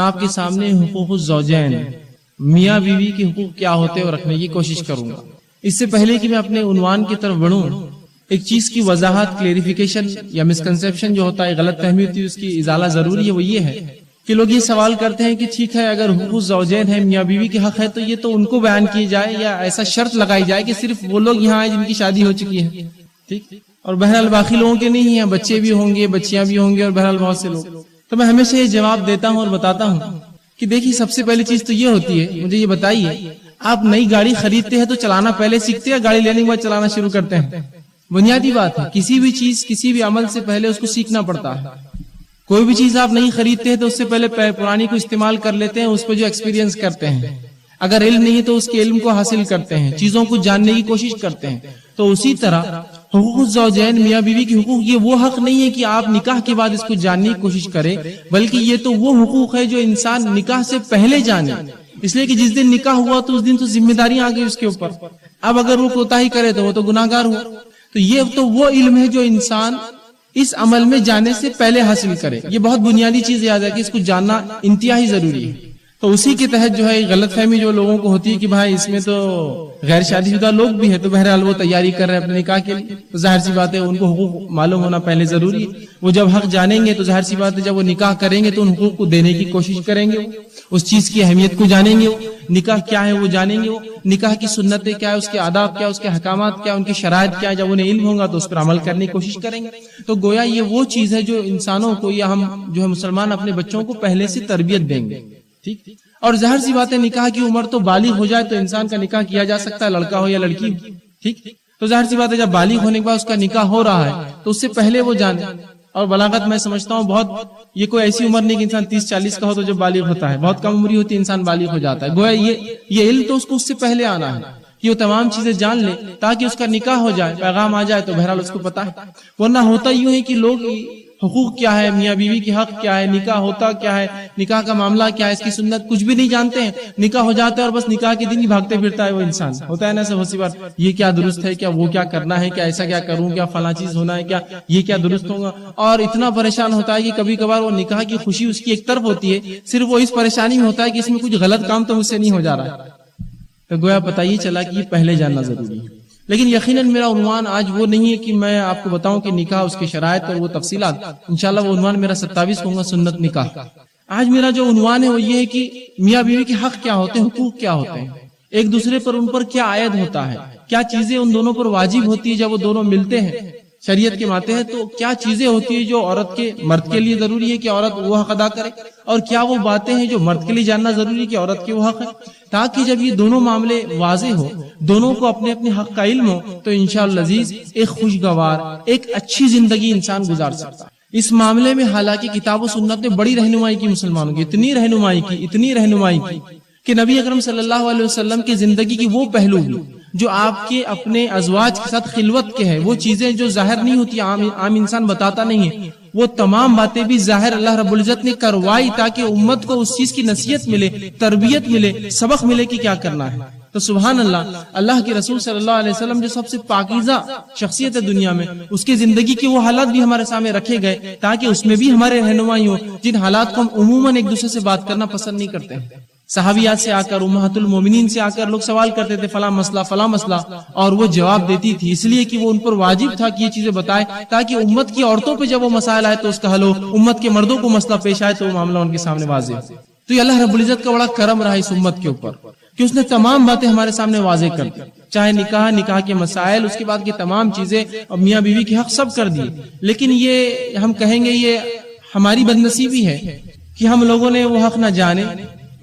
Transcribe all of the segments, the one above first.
آپ کے سامنے حقوق الزوجین، میاں بیوی کے حقوق کیا ہوتے ہیں اور رکھنے کی کوشش کروں گا۔ اس سے پہلے کہ میں اپنے عنوان کی طرف بڑھوں، ایک چیز کی وضاحت، کلیریفیکیشن یا مسکنسیپشن جو ہوتا ہے، غلط فہمی ہوتی ہے، اس کی ازالہ ضروری ہے۔ وہ یہ ہے کہ لوگ یہ سوال کرتے ہیں کہ ٹھیک ہے، اگر حقوق الزوجین ہے، میاں بیوی کے حق ہے، تو یہ تو ان کو بیان کی جائے یا ایسا شرط لگائی جائے کہ صرف وہ لوگ یہاں آئے جن کی شادی ہو چکی ہے، ٹھیک، اور بہرحال باقی لوگوں کے نہیں ہیں، بچے بھی ہوں گے، بچیاں بھی ہوں گے، اور بہرحال بہت سے لوگ۔ تو میں ہمیشہ یہ جواب دیتا ہوں اور بتاتا ہوں کہ دیکھیے، سب سے پہلی چیز تو یہ ہوتی ہے، مجھے یہ بتائیے، آپ نئی گاڑی خریدتے ہیں تو چلانا پہلے سیکھتے ہیں یا گاڑی لینے کے بعد چلانا شروع کرتے ہیں؟ بنیادی بات ہے، کسی بھی چیز، کسی بھی عمل سے پہلے اس کو سیکھنا پڑتا ہے۔ کوئی بھی چیز آپ نہیں خریدتے ہیں تو اس سے پہلے پرانی کو استعمال کر لیتے ہیں، اس پہ جو ایکسپیرینس کرتے ہیں۔ اگر علم نہیں ہے تو اس کے علم کو حاصل کرتے ہیں، چیزوں کو جاننے کی کوشش کرتے ہیں۔ تو اسی طرح حقوق الزوجین، میاں بیوی کے حقوق، یہ وہ حق نہیں ہے کہ آپ نکاح کے بعد اس کو جاننے کی کوشش کریں، بلکہ یہ تو وہ حقوق ہے جو انسان نکاح سے پہلے جانے۔ اس لیے کہ جس دن نکاح ہوا تو اس دن تو ذمہ داریاں آ گئی اس کے اوپر۔ اب اگر وہ کوتاہی کرے تو وہ تو گناہ گار ہوا۔ تو یہ تو وہ علم ہے جو انسان اس عمل میں جانے سے پہلے حاصل کرے۔ یہ بہت بنیادی چیز یاد ہے کہ اس کو جاننا انتہائی ضروری ہے۔ تو اسی کے تحت جو ہے غلط فہمی جو لوگوں کو ہوتی ہے کہ بھائی اس میں تو غیر شادی شدہ لوگ بھی ہیں، تو بہرحال وہ تیاری کر رہے ہیں اپنے نکاح کے لیے، تو ظاہر سی بات ہے ان کو حقوق معلوم ہونا پہلے ضروری ہے۔ وہ جب حق جانیں گے تو ظاہر سی بات ہے جب وہ نکاح کریں گے تو ان حقوق کو دینے کی کوشش کریں گے، اس چیز کی اہمیت کو جانیں گے، وہ نکاح کیا ہے وہ جانیں گے، وہ نکاح کی سنتیں کیا ہے، اس کے آداب کیا، اس کے حکامات کیا، ان کی شرائط کیا ہے، جب انہیں علم ہوگا تو اس پر عمل کرنے کی کوشش کریں گے۔ تو گویا یہ وہ چیز ہے جو انسانوں کو، یا ہم جو ہے مسلمان اپنے بچوں کو پہلے سے تربیت دیں گے، ٹھیک۔ اور ظاہر سی بات ہے نکاح کی عمر تو بالغ ہو جائے تو انسان کا نکاح کیا جا سکتا ہے، لڑکا ہو یا لڑکی ہو، ٹھیک۔ تو ظاہر سی بات ہے جب بالغ ہونے کے بعد اس کا نکاح ہو رہا ہے تو اس سے پہلے وہ جانے۔ اور بلاغت میں سمجھتا ہوں بہت، یہ کوئی ایسی عمر نہیں کہ انسان 30-40 کا ہو تو جب بالغ ہوتا ہے، بہت کم عمری ہوتی ہے انسان بالغ ہو جاتا ہے۔ گویا یہ علم تو اس کو اس سے پہلے آنا ہے کہ وہ تمام چیزیں جان لے تاکہ اس کا نکاح ہو جائے، پیغام آ جائے تو بہرحال اس کو پتا ہے۔ ورنہ ہوتا یوں ہے کہ لوگ حقوق کیا ہے، میاں بیوی کی حق کیا ہے، نکاح ہوتا کیا ہے، نکاح کا معاملہ کیا ہے، اس کی سنت کچھ بھی نہیں جانتے ہیں۔ نکاح ہو جاتا ہے اور بس نکاح کے دن ہی بھاگتے پھرتا ہے وہ انسان، ہوتا ہے نا ایسا بہت سی بار، یہ کیا درست ہے، کیا وہ کیا کرنا ہے، کیا ایسا کیا کروں، کیا فلاں چیز ہونا ہے، کیا یہ کیا درست ہوگا، اور اتنا پریشان ہوتا ہے کہ کبھی کبھار وہ نکاح کی خوشی اس کی ایک طرف ہوتی ہے، صرف وہ اس پریشانی میں ہوتا ہے کہ اس میں کچھ غلط کام تو مجھ سے نہیں ہو جا رہا ہے۔ تو گویا پتہ یہ چلا کہ یہ پہلے جاننا ضروری ہے۔ لیکن یقیناً میرا عنوان آج وہ نہیں ہے کہ میں آپ کو بتاؤں کہ نکاح، اس کے شرائط اور وہ تفصیلات، انشاءاللہ وہ عنوان میرا 27 ہوگا، سنت نکاح۔ آج میرا جو عنوان ہے وہ یہ ہے کہ میاں بیوی کے حق کیا ہوتے ہیں، حقوق کیا ہوتے ہیں، ایک دوسرے پر ان پر کیا عائد ہوتا ہے، کیا چیزیں ان دونوں پر واجب ہوتی ہے جب وہ دونوں ملتے ہیں شریعت کے ماتحت، تو کیا چیزیں ہوتی ہیں جو عورت کے، مرد کے لیے ضروری ہے کہ عورت وہ حق ادا کرے، اور کیا وہ باتیں ہیں جو مرد کے لیے جاننا ضروری ہے کہ عورت کے وہ حق ہے، تاکہ جب یہ دونوں معاملے واضح ہو، دونوں کو اپنے اپنے حق کا علم ہو، تو انشاءاللہ عزیز ایک خوشگوار، ایک اچھی زندگی انسان گزار سکتا ہے۔ اس معاملے میں حالانکہ کتاب و سنت نے بڑی رہنمائی کی مسلمانوں کی، اتنی رہنمائی کی کہ نبی اکرم صلی اللہ علیہ وسلم کی زندگی کی وہ پہلو جو آپ کے اپنے ازواج کے ساتھ خلوت کے ہیں، وہ چیزیں جو ظاہر نہیں ہوتی، عام انسان بتاتا نہیں ہے، وہ تمام باتیں بھی ظاہر اللہ رب العزت نے کروائی تاکہ امت کو اس چیز کی نصیحت ملے، تربیت ملے، سبق ملے کہ کیا کرنا ہے۔ تو سبحان اللہ، اللہ کے رسول صلی اللہ علیہ وسلم جو سب سے پاکیزہ شخصیت ہے دنیا میں، اس کی زندگی کے وہ حالات بھی ہمارے سامنے رکھے گئے تاکہ اس میں بھی ہمارے رہنمائی ہو، جن حالات کو ہم عموماً ایک دوسرے سے بات کرنا پسند نہیں کرتے ہیں۔ صحابیات سے آ کر، امہات المومنین سے آ کر لوگ سوال کرتے تھے فلاں مسئلہ، اور وہ جواب دیتی تھی، اس لیے کہ وہ ان پر واجب تھا کہ یہ چیزیں بتائے تاکہ امت کی عورتوں پہ جب وہ مسائل آئے تو اس کا حل ہو، امت کے مردوں کو مسئلہ پیش آئے تو وہ معاملہ ان کے سامنے واضح ہو۔ تو یہ اللہ رب العزت کا بڑا کرم رہا اس امت کے اوپر کہ اس نے تمام باتیں ہمارے سامنے واضح کر دی، چاہے نکاح کے مسائل، اس کے بعد کی تمام چیزیں، اور میاں بیوی کے حق سب کر دیے۔ لیکن یہ ہم کہیں گے یہ ہماری بدنصیبی ہے کہ ہم لوگوں نے وہ حق نہ جانے،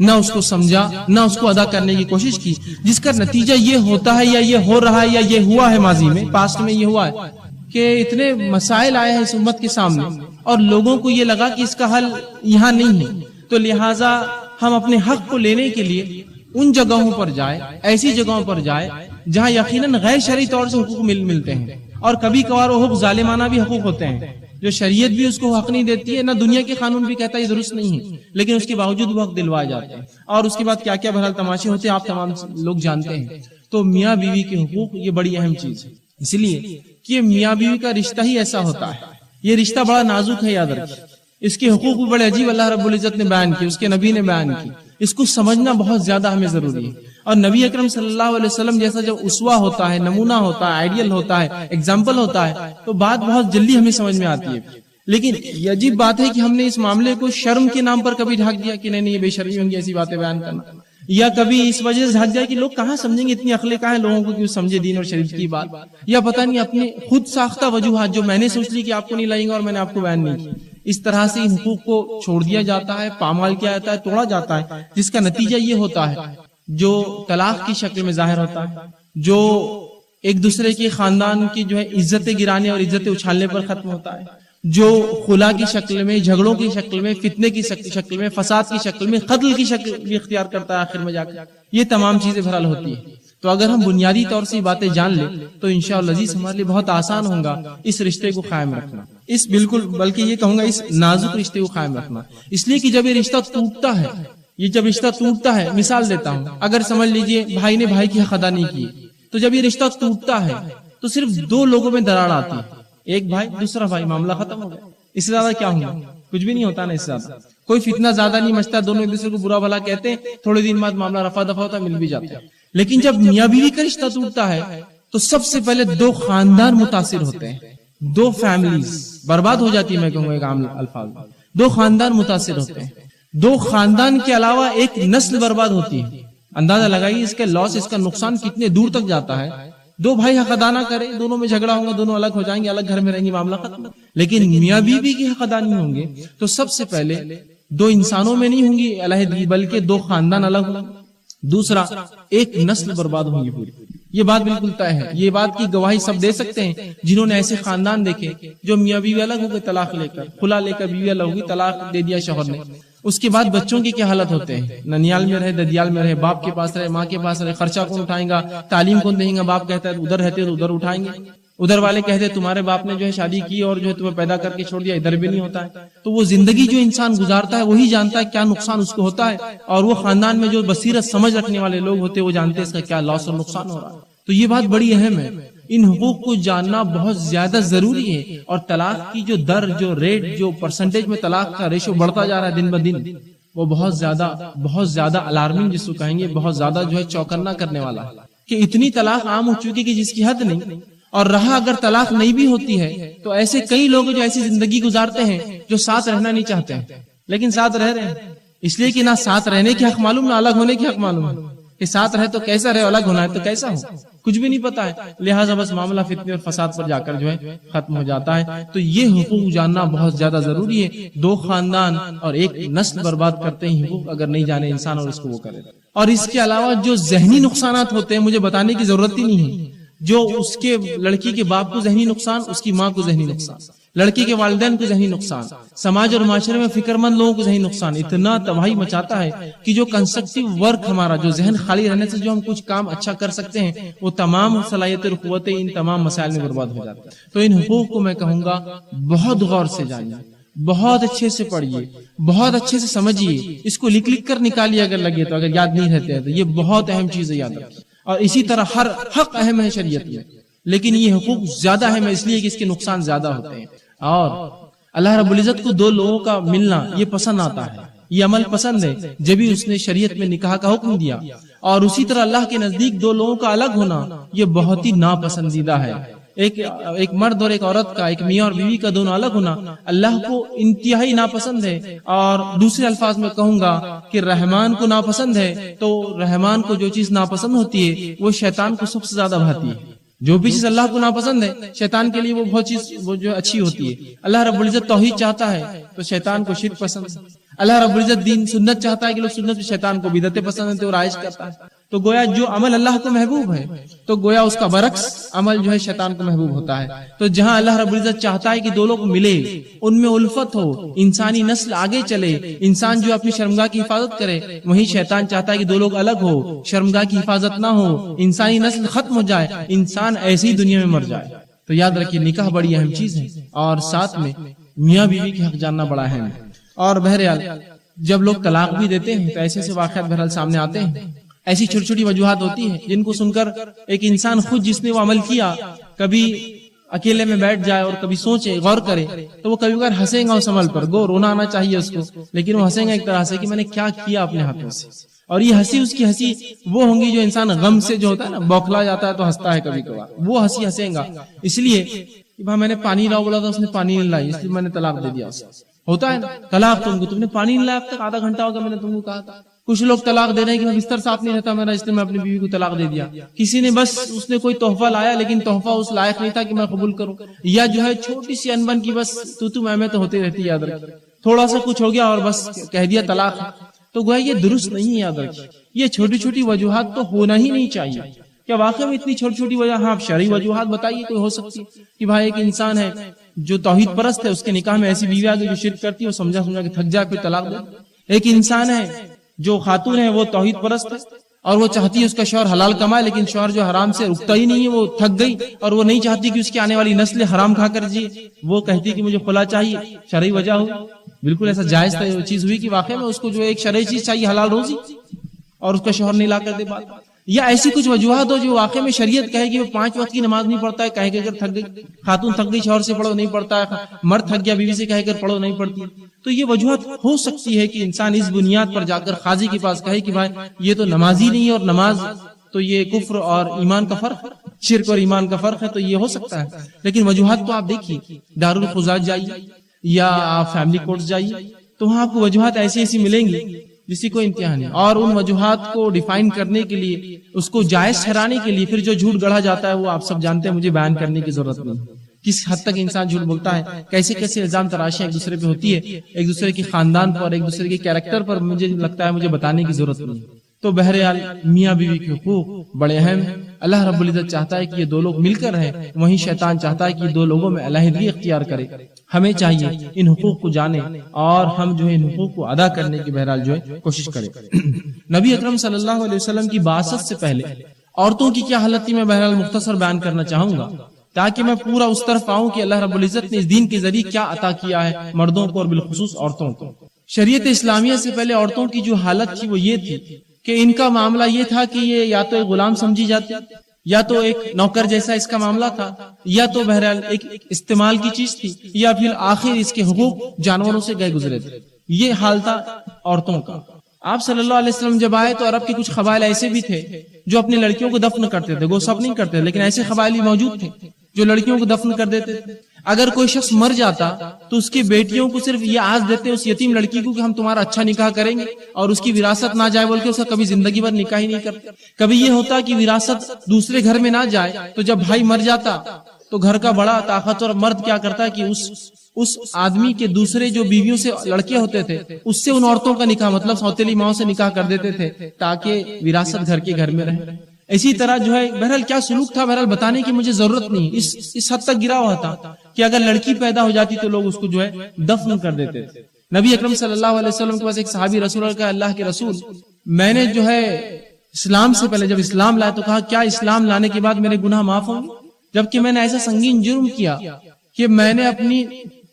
نہ اس کو سمجھا، نہ اس کو ادا کرنے کی کوشش کی، جس کا نتیجہ یہ ہوتا ہے، یا یہ ہو رہا ہے، یا یہ ہوا ہے ماضی میں، پاسٹ میں یہ ہوا ہے کہ اتنے مسائل آئے ہیں اس امت کے سامنے اور لوگوں کو یہ لگا کہ اس کا حل یہاں نہیں ہے، تو لہٰذا ہم اپنے حق کو لینے کے لیے ان جگہوں پر جائے، ایسی جگہوں پر جائے جہاں یقیناً غیر شرعی طور سے حقوق ملتے ہیں، اور کبھی کبھار وہ حقوق ظالمانہ بھی حقوق ہوتے ہیں جو شریعت بھی اس کو حق نہیں دیتی ہے، نہ دنیا کے قانون بھی کہتا ہے یہ درست نہیں ہے، لیکن اس کے باوجود وہ حق دلوائے جاتے ہیں، اور اس کے بعد کیا کیا بہرحال تماشے ہوتے ہیں آپ تمام لوگ جانتے ہیں۔ تو میاں بیوی کے حقوق یہ بڑی اہم چیز ہے، اس لیے کہ یہ میاں بیوی کا رشتہ ہی ایسا ہوتا ہے، یہ رشتہ بڑا نازک ہے، یاد رکھیں اس کے حقوق بھی بڑے عجیب اللہ رب العزت نے بیان کی، اس کے نبی نے بیان کی. اس کو سمجھنا بہت زیادہ ہمیں ضروری ہے. اور نبی اکرم صلی اللہ علیہ وسلم جیسا جب اسوہ ہوتا ہے، نمونہ ہوتا ہے، آئیڈیل ہوتا ہے، ایگزامپل ہوتا ہے، تو بات بہت جلدی ہمیں سمجھ میں آتی ہے. لیکن یہ عجیب بات ہے کہ ہم نے اس معاملے کو شرم کے نام پر کبھی ڈھک دیا کہ نہیں یہ بے شرمی ہوں گی ایسی باتیں بیان کرنا، یا کبھی اس وجہ سے ڈھک جائے کہ لوگ کہاں سمجھیں گے، اتنی عقلیں کہاں ہیں لوگوں کو کہ سمجھے دین اور شریعت کی بات، یا پتہ نہیں اپنے خود ساختہ وجوہات جو میں نے سوچ لی کہ آپ کو نہیں لائیں گے اور میں نے آپ کو بیان نہیں کی. اس طرح سے ان حقوق کو چھوڑ دیا جاتا ہے، پامال کیا جاتا ہے، توڑا جاتا ہے، جس کا نتیجہ یہ ہوتا ہے جو طلاق کی شکل میں ظاہر ہوتا ہے، جو ایک دوسرے کے خاندان کی جو ہے عزتیں گرانے اور عزتیں اچھالنے پر ختم ہوتا ہے، جو خلا کی شکل میں، جھگڑوں کی شکل میں، فتنے کی شکل میں، فساد کی شکل میں، قتل کی شکل بھی اختیار کرتا ہے آخر میں جا کر. یہ تمام چیزیں بہرحال ہوتی ہیں. تو اگر ہم بنیادی طور سے یہ باتیں جان لیں تو انشاءاللہ عزیز ہمارے لیے بہت آسان ہوگا اس رشتے کو قائم رکھنا، اس بالکل بلکہ یہ کہوں گا اس نازک رشتے کو قائم رکھنا. اس لیے کہ جب یہ رشتہ ٹوٹتا ہے، جب رشتہ ٹوٹتا ہے، مثال دیتا ہوں، اگر سمجھ لیجئے بھائی نے بھائی کی حق ادا نہیں کی، تو جب یہ رشتہ ٹوٹتا ہے تو صرف دو لوگوں میں دراڑ آتی ہے، ایک بھائی دوسرا بھائی، معاملہ ختم ہو گیا. اس سے زیادہ کیا ہوگا؟ کچھ بھی نہیں ہوتا نا. اس سے زیادہ کوئی فتنہ زیادہ نہیں مچتا، دونوں ایک دوسرے کو برا بھلا کہتے ہیں، تھوڑے دن بعد معاملہ رفع دفع ہوتا ہے، مل بھی جاتا ہے. لیکن جب میاں بیوی کا رشتہ ٹوٹتا ہے تو سب سے پہلے دو خاندان متاثر ہوتے ہیں، دو فیملیز برباد ہو جاتی ہے. میں کہوں گا ایک عام الفاظ، دو خاندان متاثر ہوتے ہیں، دو خاندان کے علاوہ ایک نسل برباد ہوتی ہے. اندازہ لگائیے اس کا لاس، اس کا نقصان کتنے دور تک جاتا ہے. دو بھائی حق ادا نہ کرے، دونوں میں جھگڑا ہوگا، دونوں الگ ہو جائیں گے، الگ گھر میں رہیں گے، معاملہ ختم. لیکن میاں بیوی کے حق ادا نہیں ہوں گے تو سب سے پہلے دو انسانوں میں نہیں ہوں گی علیحدگی، بلکہ دو خاندان الگ ہوں. دوسرا ایک نسل برباد ہوگی پوری. یہ بات بالکل طے ہے. یہ بات کی گواہی سب دے سکتے ہیں جنہوں نے ایسے خاندان دیکھے جو میاں بیوی الگ ہو گئے، طلاق لے کر، خلا لے کر بیوی الگ ہوگی، طلاق دے دیا شوہر نے. اس کے بعد بچوں کی کیا حالت ہوتے ہیں، ننیال میں رہے، ددیال میں رہے، باپ کے پاس رہے، ماں کے پاس رہے، خرچہ کون اٹھائے گا، تعلیم کون دیں گا. باپ کہتا ہے ادھر رہتے تو ادھر اٹھائیں گے، ادھر والے کہتے تمہارے باپ نے جو ہے شادی کی اور جو ہے تمہیں پیدا کر کے چھوڑ دیا، ادھر بھی نہیں ہوتا ہے. تو وہ زندگی جو انسان گزارتا ہے وہی جانتا ہے کیا نقصان اس کو ہوتا ہے، اور وہ خاندان میں جو بصیرت سمجھ رکھنے والے لوگ ہوتے ہیں وہ جانتے ہیں اس کا کیا لاس اور نقصان ہو رہا ہے. تو یہ بات بڑی اہم ہے. ان حقوق کو جاننا بہت زیادہ ضروری ہے. اور طلاق کی جو در، جو ریٹ، جو پرسنٹیج میں طلاق کا ریشو بڑھتا جا رہا ہے دن بدن، وہ بہت زیادہ الارمنگ جس کو کہیں گے، بہت زیادہ جو ہے چوکنا کرنے والا ہے کہ اتنی طلاق عام ہو چکی کہ جس کی حد نہیں. اور رہا اگر طلاق نہیں بھی ہوتی ہے تو ایسے کئی لوگ جو ایسی زندگی گزارتے ہیں جو ساتھ رہنا نہیں چاہتے ہیں لیکن ساتھ رہ رہے ہیں، اس لیے کہ نہ ساتھ رہنے کے حق معلوم، نہ الگ ہونے کے حق معلوم ہے. کہ ساتھ رہے تو کیسا رہے، الگ ہونا ہے تو کیسا ہو، کچھ بھی نہیں پتا ہے. لہٰذا بس معاملہ فتنے اور فساد پر جا کر جو ہے ختم ہو جاتا ہے. تو یہ حقوق جاننا بہت زیادہ ضروری ہے. دو خاندان اور ایک نسل برباد کرتے ہیں حقوق اگر نہیں جانے انسان اور اس کو وہ کرے. اور اس کے علاوہ جو ذہنی نقصانات ہوتے ہیں مجھے بتانے کی ضرورت ہی نہیں ہے. جو اس کے لڑکی کے باپ کو ذہنی نقصان، اس کی ماں کو ذہنی نقصان، لڑکی کے والدین کو ذہنی نقصان، سماج اور معاشرے میں فکر مند لوگوں کو ذہنی نقصان اتنا تباہی مچاتا ہے کہ جو کنسٹرکٹیو ورک ہمارا، جو ذہن خالی رہنے سے جو ہم کچھ کام اچھا کر سکتے ہیں، وہ تمام صلاحیتیں اور قوتیں ان تمام مسائل میں برباد ہو جاتی ہیں. تو ان حقوق کو میں کہوں گا بہت غور سے جانیے، بہت اچھے سے پڑھیے، بہت اچھے سے سمجھیے. اس کو لکھ کر نکالیے اگر لگے تو، اگر یاد نہیں رہتے ہیں تو. یہ بہت اہم چیز ہے، یاد رکھیے. اور اسی طرح ہر حق اہم ہے شریعت میں، لیکن یہ حقوق زیادہ اہم ہے اس لیے کہ اس کے نقصان زیادہ ہوتے ہیں. اور اللہ رب العزت کو دو لوگوں کا ملنا یہ پسند آتا ہے، یہ عمل پسند ہے جبھی اس نے شریعت میں نکاح کا حکم دیا. اور اسی طرح اللہ کے نزدیک دو لوگوں کا الگ ہونا یہ بہت ہی ناپسندیدہ ہے. ایک مرد اور ایک عورت کا، ایک میاں اور بیوی کا دونوں الگ ہونا اللہ کو انتہائی ناپسند ہے. اور دوسرے الفاظ میں کہوں گا کہ رحمان کو ناپسند ہے. تو رحمان کو جو چیز ناپسند ہوتی ہے وہ شیطان کو سب سے زیادہ بھاتی ہے. جو بھی چیز اللہ کو ناپسند ہے شیطان کے لیے وہ بہت چیز وہ جو اچھی ہوتی ہے. اللہ رب العزت توحید چاہتا ہے تو شیطان کو شرک پسند ہے. اللہ رب العزت دین سنت چاہتا ہے کہ لوگ سنت، شیطان کو بدعتیں پسند ہے اور عائش کرتا ہے. تو گویا جو عمل اللہ کو محبوب ہے تو گویا اس کا برعکس عمل جو ہے شیطان کو محبوب ہوتا ہے. تو جہاں اللہ رب العزت چاہتا ہے کہ دو لوگ ملے، ان میں الفت ہو، انسانی نسل آگے چلے، انسان جو اپنی شرمگاہ کی حفاظت کرے، وہیں شیطان چاہتا ہے کہ دو لوگ الگ ہو، شرمگاہ کی حفاظت نہ ہو، انسانی نسل ختم ہو جائے، انسان ایسی دنیا میں مر جائے. تو یاد رکھیے نکاح بڑی اہم چیز ہے اور ساتھ میں میاں بیوی کے حق جاننا بڑا اہم ہے. اور بہرحال جب لوگ طلاق بھی دیتے ہیں تو ایسے واقعات بہرحال سامنے آتے ہیں. ایسی چھوٹی چھوٹی وجوہات ہوتی ہیں جن کو سن کر ایک انسان خود جس نے وہ عمل کیا کبھی اکیلے میں بیٹھ جائے اور کبھی سوچے غور کرے تو وہ کبھی کبھار ہنسے گا اس عمل پر، گو رونا آنا چاہیے اس کو، لیکن وہ ہنسے گا ایک طرح سے کہ میں نے کیا کیا اپنے ہاتھوں سے. اور یہ ہنسی اس کی ہنسی وہ ہوں گی جو انسان غم سے جو ہوتا ہے نا بوکھلا جاتا ہے تو ہنستا ہے کبھی کبھار، وہ ہنسی ہنسے گا. اس لیے کہ بھائی میں نے پانی لاؤ بولا تھا اس نے پانی نہیں لائی اس لیے میں نے طلاق دے دیا. ہوتا ہے نا طلاق تم نے پانی نہیں لایا اب تک آدھا گھنٹہ ہوگا میں نے تم کو کہا تھا. کچھ لوگ طلاق دے رہے ہیں کہ میں بستر صاف نہیں رہتا میرا اس لیے میں اپنی بیوی کو طلاق دے دیا. کسی نے بس اس نے کوئی تحفہ لایا لیکن تحفہ اس لائق نہیں تھا کہ میں قبول کروں، یا جو ہے چھوٹی سی انبن کی بس تو میں تو ہوتی رہتی ہے، یاد رکھ تھوڑا سا کچھ ہو گیا اور بس کہہ دیا طلاق، تو گویا یہ درست نہیں ہے. یاد رکھیے یہ چھوٹی چھوٹی وجوہات تو ہونا ہی نہیں چاہیے. کیا واقعی میں اتنی چھوٹی چھوٹی وجہ؟ ہاں شرعی وجوہات بتائیے کوئی ہو سکتی ہے کہ بھائی ایک انسان ہے جو توحید پرست ہے، اس کے نکاح میں ایسی بیوی آ گئی جو شرک کرتی ہے، وہ سمجھا کہ تھک جائے پھر طلاق دے. ایک انسان ہے جو خاتون ہے وہ توحید پرست ہے اور وہ چاہتی ہے اس کا شوہر حلال کمائے، لیکن شوہر جو حرام سے رکتا ہی نہیں ہے، وہ تھک گئی اور وہ نہیں چاہتی کہ اس کی آنے والی نسل حرام کھا کر جیے، وہ کہتی کہ مجھے خلا چاہیے. شرعی وجہ ہو، بالکل ایسا جائز چیز ہوئی کہ واقعی میں اس کو جو ایک شرعی چیز چاہیے حلال روزی اور اس کا شوہر نہیں لا کر دے بات. یا ایسی کچھ وجوہات ہو جو واقعی میں شریعت کہے کہ وہ 5 وقت کی نماز نہیں پڑھتا ہے، کہے کہ اگر تھک گئی خاتون تھک گئی شوہر سے پڑھو نہیں پڑھتا ہے، مرد تھک گیا بیوی سے کہے کر پڑھو نہیں پڑھتی. تو یہ وجوہات ہو سکتی ہے کہ انسان اس بنیاد پر جا کر قاضی کے پاس کہے کہ بھائی یہ تو نمازی نہیں ہے اور نماز تو یہ کفر اور ایمان کا فرق ہے، شرک اور ایمان کا فرق ہے، تو یہ ہو سکتا ہے. لیکن وجوہات تو آپ دیکھیے دارالقضات جائیے یا آپ فیملی کورٹس جائیے تو وہاں آپ کو وجوہات ایسی ایسی ملیں گی جس کی کوئی امتحان ہے. اور ان وجوہات کو ڈیفائن کرنے کے لیے اس کو جائز ٹھہرانے کے لیے پھر جو جھوٹ گڑھا جاتا ہے وہ آپ سب جانتے ہیں، مجھے بیان کرنے کی ضرورت نہیں. کس حد تک انسان جھوٹ بولتا ہے، کیسے کیسے الزام تراشیاں ایک دوسرے پہ ہوتی ہے، ایک دوسرے کے خاندان پر ایک دوسرے کے کیریکٹر پر، مجھے لگتا ہے مجھے بتانے کی ضرورت نہیں. تو بہرحال میاں بیوی کے حقوق بڑے اہم ہیں. اللہ رب العزت چاہتا ہے کہ یہ دو لوگ مل کر رہیں، وہیں شیطان چاہتا ہے کہ یہ دو لوگوں میں علیحدگی اختیار کرے. ہمیں چاہیے ان حقوق کو جانے اور ہم جو ہے ان حقوق کو ادا کرنے کی بہرحال جو ہے کوشش کریں. نبی اکرم صلی اللہ علیہ وسلم کی بعثت سے پہلے عورتوں کی کیا حالت تھی میں بہرحال مختصر بیان کرنا چاہوں گا تاکہ میں پورا اس طرف آؤں کہ اللہ رب العزت نے اس دین کے ذریعے کیا عطا کیا ہے مردوں کو اور بالخصوص عورتوں کو. شریعت اسلامیہ سے پہلے عورتوں کی جو حالت تھی وہ یہ تھی کہ ان کا معاملہ یہ تھا کہ یہ یا تو ایک غلام سمجھی جاتی، یا تو ایک نوکر جیسا اس کا معاملہ تھا، یا تو بہرحال ایک استعمال کی چیز تھی، یا پھر آخر اس کے حقوق جانوروں سے گئے گزرے تھے. یہ حال تھا عورتوں کا. آپ صلی اللہ علیہ وسلم جب آئے تو عرب کے کچھ قبائل ایسے بھی تھے جو اپنی لڑکیوں کو دفن کرتے تھے، وہ سب نہیں کرتے لیکن ایسے قبائل بھی موجود تھے جو لڑکیوں کو دفن کر دیتے تھے. اگر کوئی شخص مر جاتا تو اس کی بیٹیوں کو صرف یہ آس دیتے اس یتیم لڑکی کو کہ ہم تمہارا اچھا نکاح کریں گے اور اس کی وراثت نہ جائے بول کے اس کا کبھی زندگی بھر نکاح ہی نہیں کرتے. کبھی یہ ہوتا کہ وراثت دوسرے گھر میں نہ جائے تو جب بھائی مر جاتا تو گھر کا بڑا طاقتور مرد کیا کرتا ہے کہ اس آدمی کے دوسرے جو بیویوں سے لڑکے ہوتے تھے اس سے ان عورتوں کا نکاح مطلب سوتیلی ماؤں سے نکاح کر دیتے تھے تاکہ وراثت گھر کے گھر میں رہے. اسی طرح جو ہے بہرحال کیا سلوک تھا بہرحال بتانے کی مجھے ضرورت نہیں، اس حد تک گرا ہوا تھا کہ اگر لڑکی پیدا ہو جاتی تو لوگ اس کو جو ہے دفن کر دیتے تھے. نبی اکرم صلی اللہ علیہ وسلم کے پاس ایک صحابی رسول اللہ کا اللہ کے رسول میں نے جو ہے اسلام سے پہلے جب اسلام لایا تو کہا کیا اسلام لانے کے بعد میرے گناہ معاف ہوں گے؟ جبکہ میں نے ایسا سنگین جرم کیا کہ میں نے اپنی